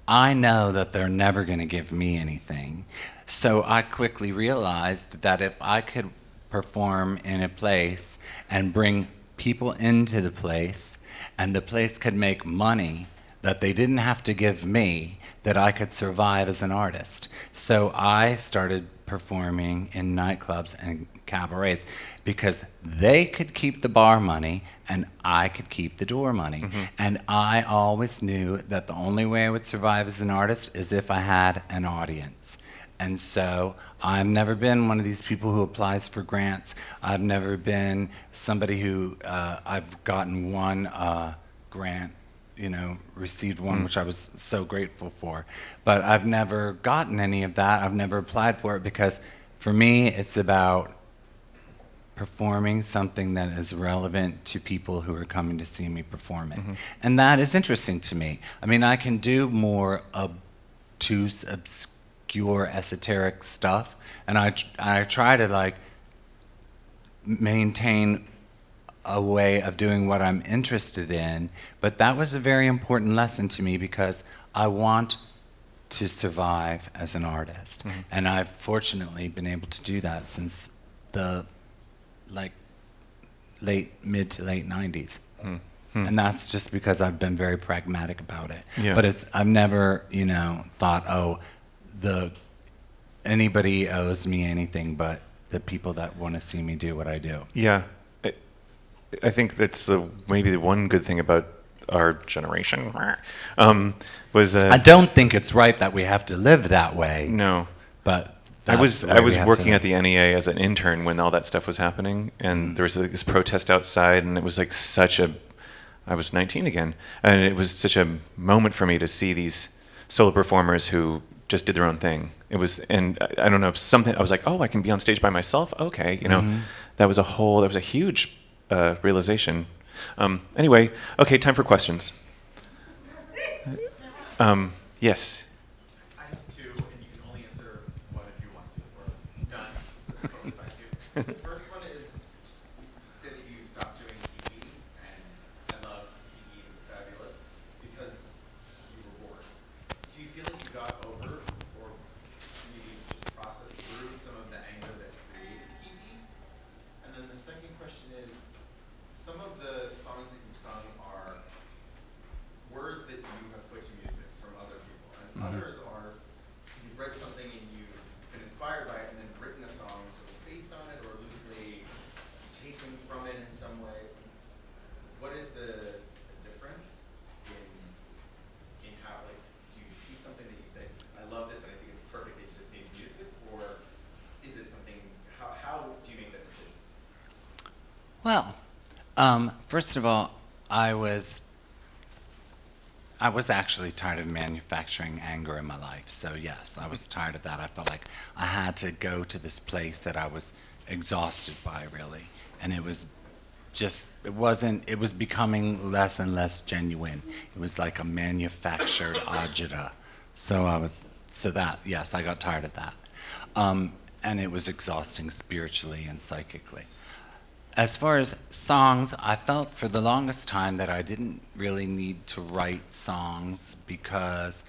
C: I know that they're never going to give me anything. So I quickly realized that if I could perform in a place and bring people into the place, and the place could make money that they didn't have to give me, that I could survive as an artist. So I started performing in nightclubs and cabarets because they could keep the bar money and I could keep the door money. And I always knew that the only way I would survive as an artist is if I had an audience. And so I've never been one of these people who applies for grants. I've never been somebody who, I've gotten one grant, received one, which I was so grateful for. But I've never gotten any of that. I've never applied for it because for me, it's about performing something that is relevant to people who are coming to see me perform it. And that is interesting to me. I can do more obtuse, obscure, esoteric stuff, and I try to maintain a way of doing what I'm interested in, but that was a very important lesson to me because I want to survive as an artist. And I've fortunately been able to do that since the mid to late 90s. And that's just because I've been very pragmatic about it.
B: Yeah.
C: But I've never, thought, anybody owes me anything but the people that want to see me do what I do.
B: Yeah. I think that's maybe the one good thing about our generation was
C: I don't think it's right that we have to live that way.
B: no.
C: But
B: I was
C: that's the way we have
B: working
C: to
B: at the NEA as an intern when all that stuff was happening, and there was this protest outside, and it was I was 19 again, and it was such a moment for me to see these solo performers who just did their own thing. It was, and I don't know, something, I was like, oh, I can be on stage by myself? Okay, that was a huge realization. Anyway, okay, time for questions. Yes.
D: I have 2, and you can only answer one if you want to, or none. That's totally fine too. The first one is, you say that you stopped doing Kiki, and I love Kiki, it was fabulous, because you were bored. Do you feel like you got over, or maybe just processed through some of the anger that created Kiki? And then the second question is, some of the songs that you've sung are words that you have put to music from other people, and others are you've read something and you've been inspired by it and then written a song sort of based on it or loosely taken from it in some way. What is the difference in how, do you see something that you say, I love this and I think it's perfect, it just needs music, or is it something, how do you make that decision?
C: Well, first of all, I was actually tired of manufacturing anger in my life. So yes, I was tired of that. I felt like I had to go to this place that I was exhausted by, really. And it was it was becoming less and less genuine. It was like a manufactured agita. Yes, I got tired of that. And it was exhausting spiritually and psychically. As far as songs, I felt for the longest time that I didn't really need to write songs because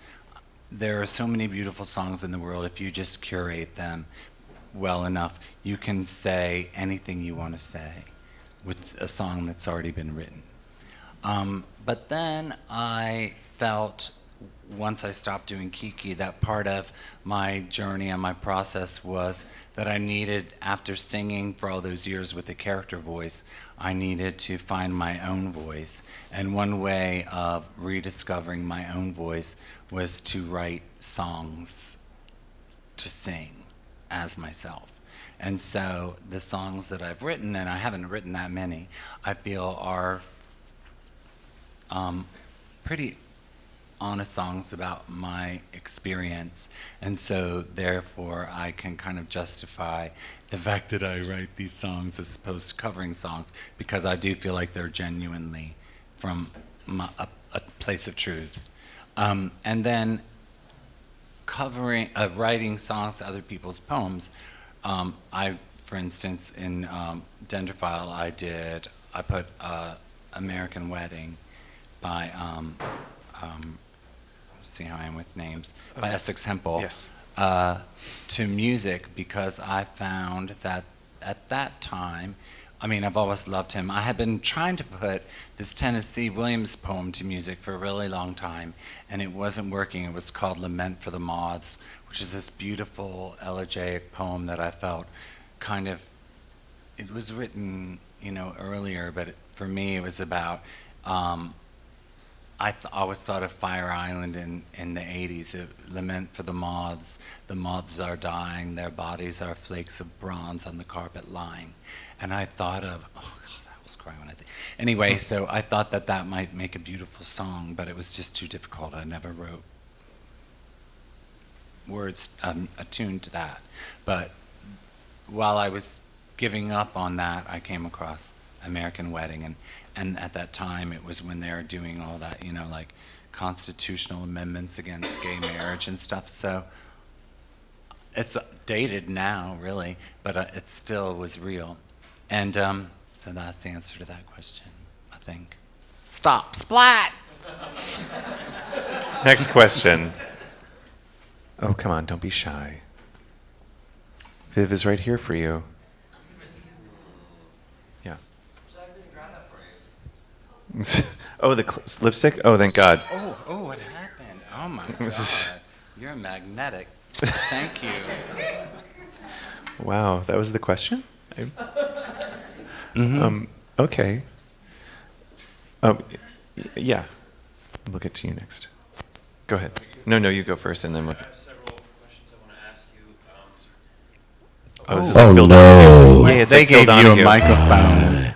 C: there are so many beautiful songs in the world. If you just curate them well enough, you can say anything you want to say with a song that's already been written. But then I felt, once I stopped doing Kiki, that part of my journey and my process was that I needed, after singing for all those years with a character voice, I needed to find my own voice. And one way of rediscovering my own voice was to write songs to sing as myself. And so the songs that I've written, and I haven't written that many, I feel are pretty honest songs about my experience, and so therefore I can kind of justify the fact that I write these songs as opposed to covering songs, because I do feel like they're genuinely from a place of truth. And then writing songs to other people's poems. For instance, in Dendrophile, I put American Wedding by see how I am with names, by Essex Hempel,
B: Yes.
C: to music, because I found that at that time, I mean, I've always loved him. I had been trying to put this Tennessee Williams poem to music for a really long time, and it wasn't working. It was called Lament for the Moths, which is this beautiful elegiac poem that I felt kind of, it was written, earlier, but for me it was about, I always thought of Fire Island in the 80s, Lament for the moths are dying, their bodies are flakes of bronze on the carpet lying. And I thought of, oh God, I was crying when I think. Anyway, so I thought that might make a beautiful song, but it was just too difficult. I never wrote words attuned to that. But while I was giving up on that, I came across American Wedding, and at that time it was when they were doing all that, like constitutional amendments against gay marriage and stuff. So it's dated now, really, but it still was real. And so that's the answer to that question, I think. Stop, splat!
B: Next question. Oh, come on, don't be shy. Viv is right here for you. Yeah. Oh, the lipstick? Oh, thank God.
C: Oh, what happened? Oh my God. You're magnetic. Thank you.
B: Wow, that was the question? Okay. Oh, yeah. We'll get to you next. Go ahead. No, you go first, and then we'll...
E: I have several questions I want to ask you.
B: Oh, this is like Phil Donahue. Yeah, it's
C: They
B: like Phil
C: gave you a
B: Donahue.
C: microphone.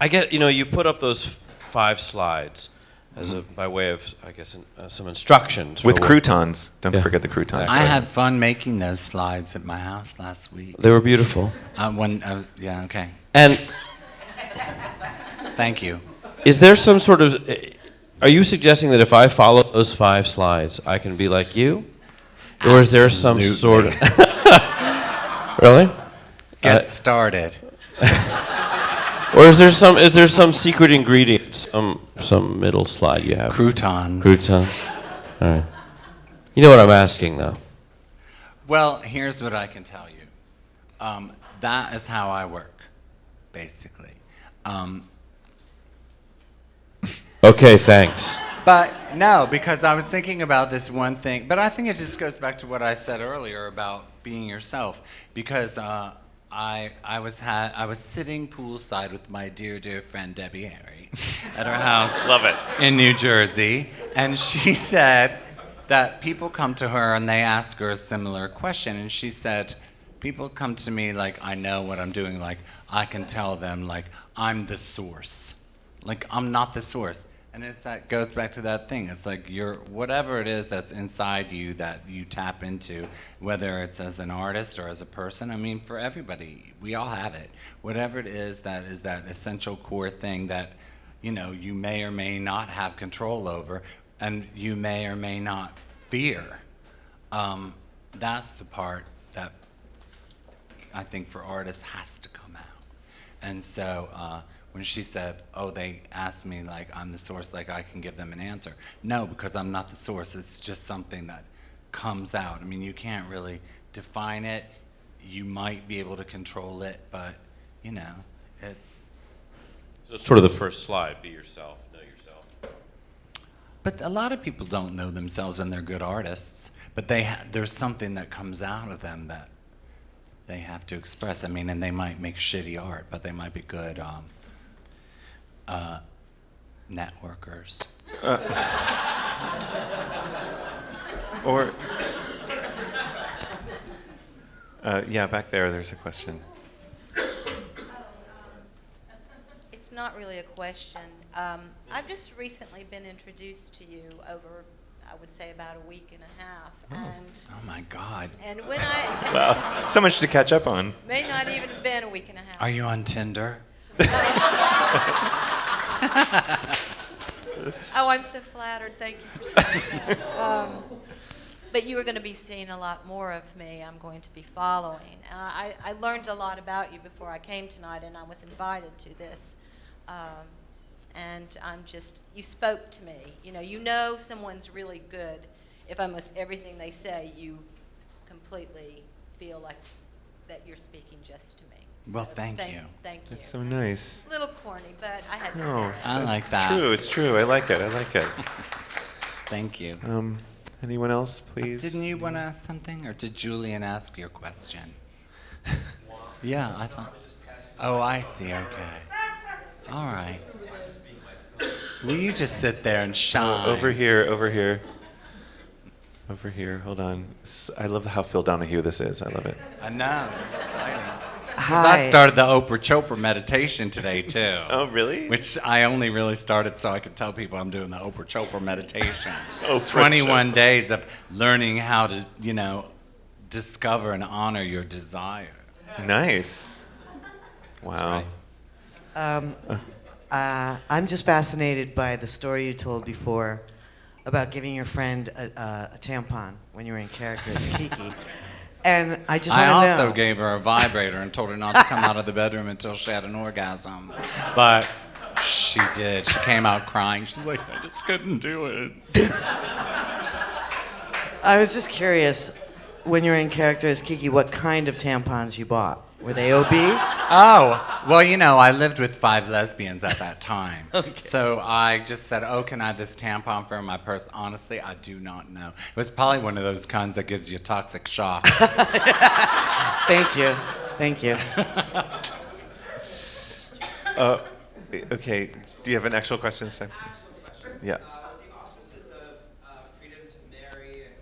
E: I get, you put up those 5 slides as by way of, I guess, some instructions.
B: With
E: for what-
B: croutons. Don't
E: Yeah.
B: forget the croutons.
C: I had fun making those slides at my house last week.
E: They were beautiful.
C: Yeah, okay.
E: And
C: Thank you.
E: is there some sort of, are you suggesting that if I follow those 5 slides, I can be like you? Or is there some sort of... Really?
C: Get started.
E: Or is there some secret ingredient, some middle slide you have?
C: Croutons.
E: Crouton. All right. You know what I'm asking, though.
C: Well, here's what I can tell you. That is how I work, basically.
E: Okay, thanks.
C: But no, because I was thinking about this one thing, but I think it just goes back to what I said earlier about being yourself. Because I was sitting poolside with my dear friend Debbie Harry at her house.
B: Love it.
C: In New Jersey, and she said that people come to her and they ask her a similar question, and she said, people come to me like I know what I'm doing, like I can tell them like I'm the source. Like I'm not the source. And that goes back to that thing. It's like whatever it is that's inside you that you tap into, whether it's as an artist or as a person. I mean, for everybody, we all have it. Whatever it is that essential core thing that, you may or may not have control over, and you may or may not fear. That's the part that I think for artists has to come out. And so when she said, oh, they asked me like I'm the source, like I can give them an answer. No, because I'm not the source. It's just something that comes out. I mean, you can't really define it. You might be able to control it, but, it's...
E: So it's sort of the first slide, be yourself, know yourself.
C: But a lot of people don't know themselves and they're good artists, but there's something that comes out of them that they have to express. I mean, and they might make shitty art, but they might be good networkers.
B: Or, yeah, back there's a question.
F: It's not really a question. I've just recently been introduced to you over, I would say, about a week and a half.
C: Oh my God.
F: And when I...
B: Wow, so much to catch up on.
F: May not even have been a week and a half.
C: Are you on Tinder?
F: Oh, I'm so flattered. Thank you for saying that. But you are going to be seeing a lot more of me. I'm going to be following. I learned a lot about you before I came tonight, and I was invited to this. And you spoke to me. You know someone's really good if almost everything they say, you completely feel like that you're speaking just to me.
C: Well, thank you.
F: Thank you.
B: That's so nice.
F: A little corny, but I had to
B: No,
F: say
C: I
F: that.
C: like that.
B: It's true. I like it.
C: Thank you.
B: Anyone else, please?
C: Didn't you want to ask something, or did Julian ask your question? Yeah, I thought. Oh, I see. Okay. All right. Will you just sit there and shine?
B: Over here. Hold on. I love how Phil Donahue this is. I love it.
C: I know. It's exciting. 'Cause
G: Hi.
C: I started the Oprah Chopra meditation today too.
B: Oh, really?
C: Which I only really started so I could tell people I'm doing the Oprah Chopra meditation.
B: Oprah
C: 21 days of learning how to, discover and honor your desire.
B: Nice. Wow.
G: I'm just fascinated by the story you told before about giving your friend a tampon when you were in character as Kiki. And I just want to know.
C: I also gave her a vibrator and told her not to come out of the bedroom until she had an orgasm. But she did. She came out crying. She's like, I just couldn't do it.
G: I was just curious, when you were in character as Kiki, what kind of tampons you bought? Were they OB?
C: Oh, well, I lived with 5 lesbians at that time. Okay. So I just said, oh, can I have this tampon for my purse? Honestly, I do not know. It was probably one of those kinds that gives you a toxic shock.
G: Thank you.
B: Okay. Do you have an actual question, Steph? Yeah.
H: The auspices of freedom to marry and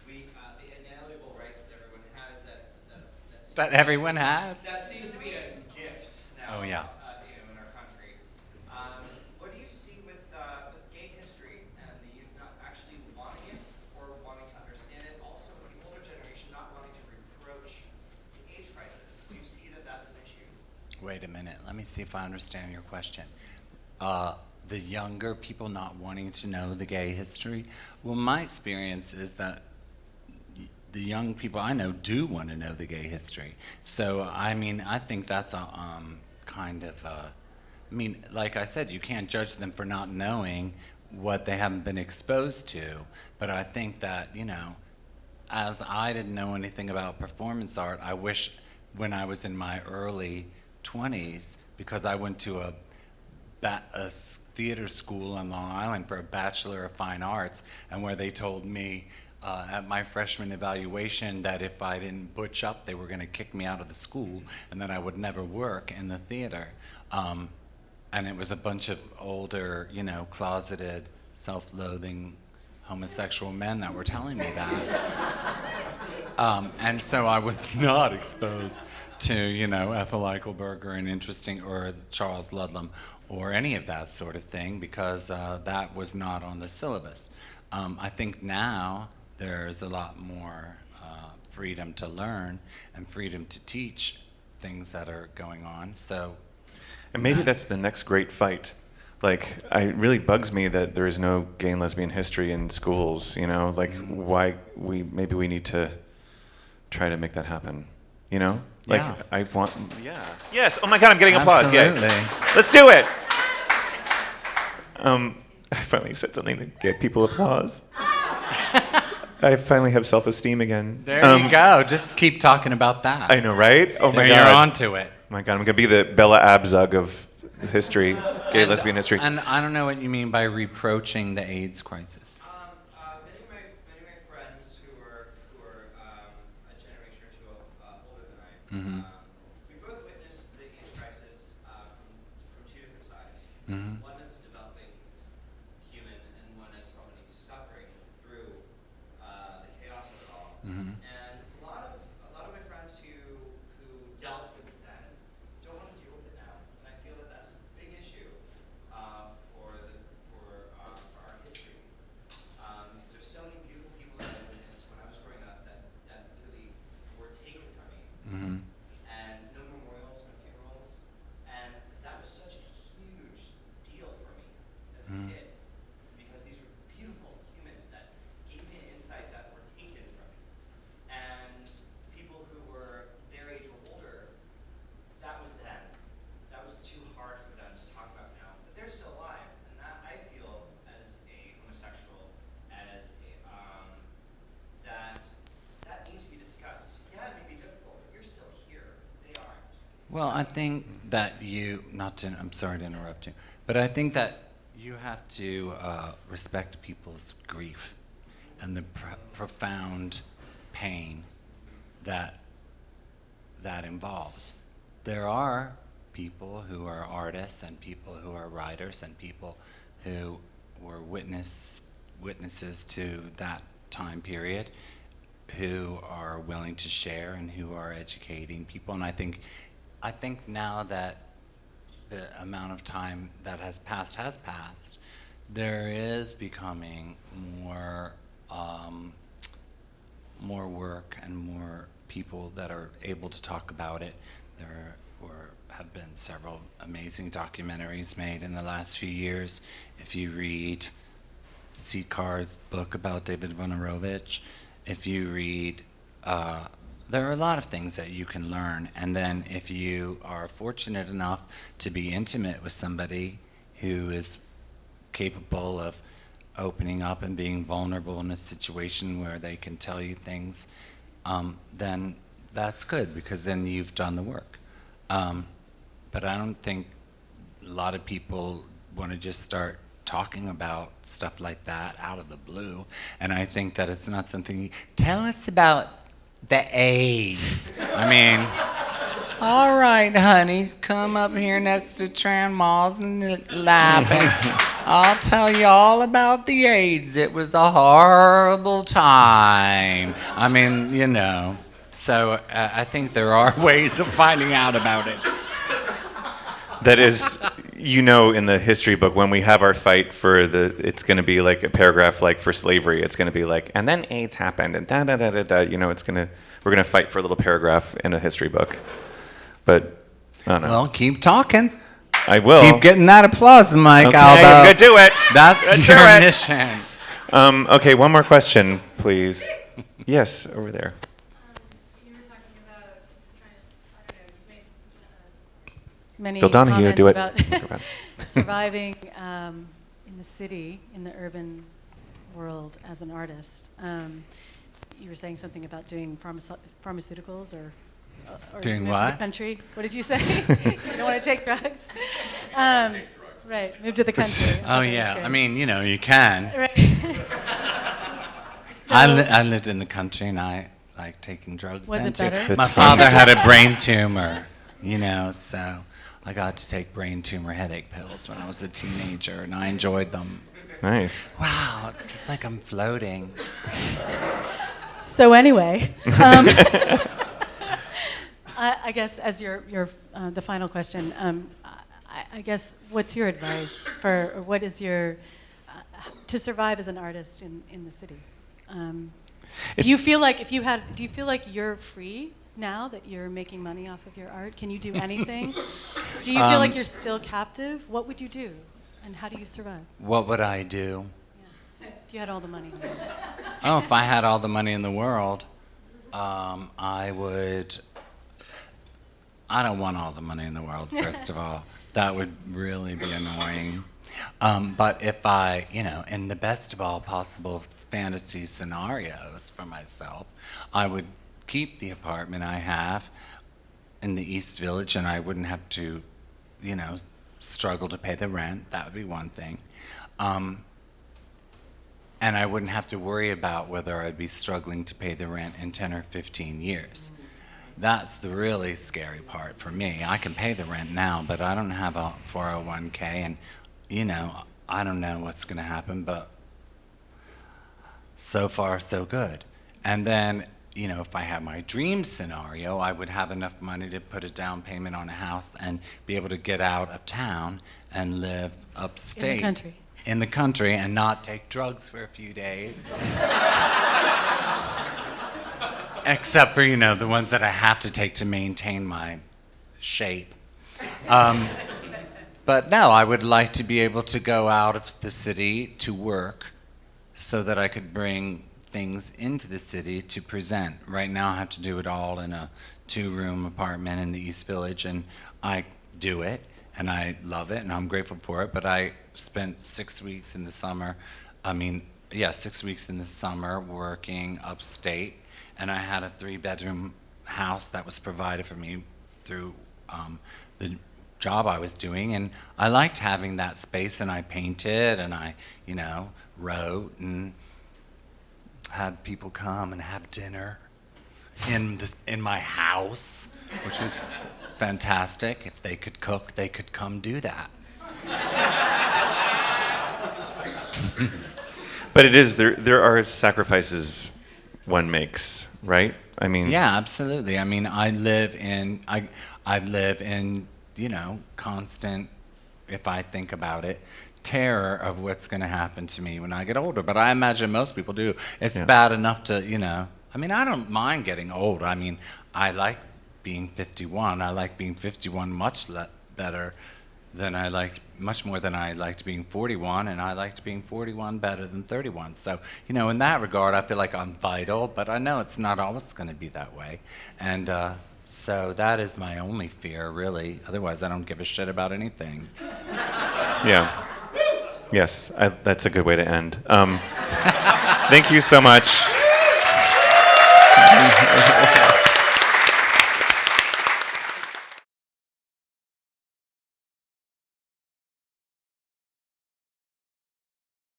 H: the inalienable rights that everyone has
C: That everyone has?
H: that seems to be a gift now.
C: Oh, yeah.
H: In our country. What do you see with gay history and the youth not actually wanting it or wanting to understand it? Also, with the older generation not wanting to reproach the age crisis. Do you see that that's an issue?
C: Wait a minute. Let me see if I understand your question. The younger people not wanting to know the gay history? Well, my experience is that the young people I know do want to know the gay history. So, I think that's a kind of, like I said, you can't judge them for not knowing what they haven't been exposed to. But I think that, as I didn't know anything about performance art, I wish when I was in my early 20s, because I went to a theater school in Long Island for a Bachelor of Fine Arts, and where they told me at my freshman evaluation that if I didn't butch up, they were going to kick me out of the school, and that I would never work in the theater. And it was a bunch of older, closeted, self-loathing homosexual men that were telling me that. And so I was not exposed to, Ethel Eichelberger and or Charles Ludlam, or any of that sort of thing, because that was not on the syllabus. I think now there's a lot more freedom to learn and freedom to teach things that are going on. So,
B: And maybe that's the next great fight. Like, it really bugs me that there is no gay and lesbian history in schools, you know? Like, maybe we need to try to make that happen, you know? Like,
C: Yeah.
B: I want, yeah. Yes, oh my God, I'm getting applause.
C: Absolutely.
B: Yeah. Let's do it. I finally said something to get people applause. I finally have self-esteem again.
C: There you go. Just keep talking about that.
B: I know, right? Oh my
C: There
B: God.
C: you're onto it.
B: My God, I'm gonna be the Bella Abzug of history, gay, lesbian history.
C: And I don't know what you mean by reproaching the AIDS crisis.
H: Many of my friends who are a generation or two older than I,
C: Mhm.
H: we both witnessed the AIDS crisis from two different sides.
C: Mhm.
H: One as a developing human, and one as somebody suffering through the chaos of it all.
C: Mhm.
H: And a lot of my friends who dealt with it then don't want to deal with it now, and I feel that that's a big issue for our history. Because there's so many beautiful people that I witnessed when I was growing up that literally were taken from me,
C: Mhm.
H: and no memorials, no funerals, and that was such a huge deal for me as a kid, because these were beautiful humans that gave me an insight that were taken from me. And people who were their age or older, that was then. That was too hard for them to talk about now. But they're still alive, and that I feel as a homosexual, that needs to be discussed. Yeah, it may be difficult, but you're still here. They aren't.
C: Well, I think that I'm sorry to interrupt you, but I think that you have to respect people's grief and the profound pain that involves. There are people who are artists and people who are writers and people who were witnesses to that time period, who are willing to share and who are educating people. And I think now that the amount of time that has passed, there is becoming more work and more people that are able to talk about it. There have been several amazing documentaries made in the last few years. If you read C. Carr's book about David Vonarovich, if you read, there are a lot of things that you can learn. And then if you are fortunate enough to be intimate with somebody who is capable of opening up and being vulnerable in a situation where they can tell you things, then that's good, because then you've done the work. But I don't think a lot of people want to just start talking about stuff like that out of the blue. And I think that it's not something, tell us about the AIDS. I mean, all right, honey, come up here next to Tran Malls and lap, and I'll tell you all about the AIDS. It was a horrible time. I mean, you know. So I think there are ways of finding out about it.
B: That is, you know, in the history book, when we have our fight for it's going to be like a paragraph like for slavery. It's going to be like, and then AIDS happened, and da da da da da. You know, we're going to fight for a little paragraph in a history book. But I don't know.
C: Well, keep talking.
B: I will.
C: Keep getting that applause, Mike.
B: Okay,
C: Albo.
B: I'm gonna do it.
C: That's
B: Gonna
C: your
B: do it.
C: mission.
B: Okay, one more question, please. Yes, over there.
I: You were talking about just trying to, I don't know, you've made many
B: Phil Donahue,
I: comments
B: do it.
I: about surviving in the city, in the urban world as an artist. You were saying something about doing pharmaceuticals or
C: Doing
I: move to
C: what?
I: the country. What did you say? You don't want to take drugs? Right, move to the country.
C: Oh,
I: Okay,
C: yeah.
I: that's good.
C: I mean, you know, you can.
I: Right. So,
C: I lived in the country, and I like taking drugs
I: Was
C: then,
I: it
C: too.
I: better?
C: My
B: It's fun.
C: father had a brain tumor, you know, so I got to take brain tumor headache pills when I was a teenager, and I enjoyed them.
B: Nice.
C: Wow, it's just like I'm floating.
I: So anyway, I guess as the final question, I guess, what's your advice for, or what is your, to survive as an artist in the city? Do you feel like do you feel like you're free now that you're making money off of your art? Can you do anything? Do you feel like you're still captive? What would you do? And how do you survive?
C: What would I do?
I: Yeah. If you had all the money.
C: Oh, if I had all the money in the world, I would. I don't want all the money in the world, first of all. That would really be annoying. But if I, in the best of all possible fantasy scenarios for myself, I would keep the apartment I have in the East Village, and I wouldn't have to, struggle to pay the rent. That would be one thing. And I wouldn't have to worry about whether I'd be struggling to pay the rent in 10 or 15 years. That's the really scary part for me. I can pay the rent now, but I don't have a 401k, and, I don't know what's going to happen, but so far, so good. And then, if I had my dream scenario, I would have enough money to put a down payment on a house and be able to get out of town and live upstate.
I: In the country.
C: In the country, and not take drugs for a few days. Except for, the ones that I have to take to maintain my shape. But no, I would like to be able to go out of the city to work so that I could bring things into the city to present. Right now I have to do it all in a 2-room apartment in the East Village, and I do it, and I love it, and I'm grateful for it, but I spent 6 weeks in the summer, 6 weeks in the summer working upstate, and I had a 3-bedroom house that was provided for me through the job I was doing, and I liked having that space, and I painted, and I, wrote, and had people come and have dinner in my house, which was fantastic. If they could cook, they could come do that.
B: But it is there are sacrifices one makes, right? I mean,
C: Yeah, absolutely. I mean, I live in constant, if I think about it, terror of what's going to happen to me when I get older. But I imagine most people do. It's
B: Yeah.
C: bad enough to, I don't mind getting old. I mean, I like being 51. I like being 51 much better than much more than I liked being 41, and I liked being 41 better than 31. So, in that regard, I feel like I'm vital, but I know it's not always going to be that way. And so that is my only fear, really. Otherwise, I don't give a shit about anything.
B: Yeah. Yes, that's a good way to end. Thank you so much.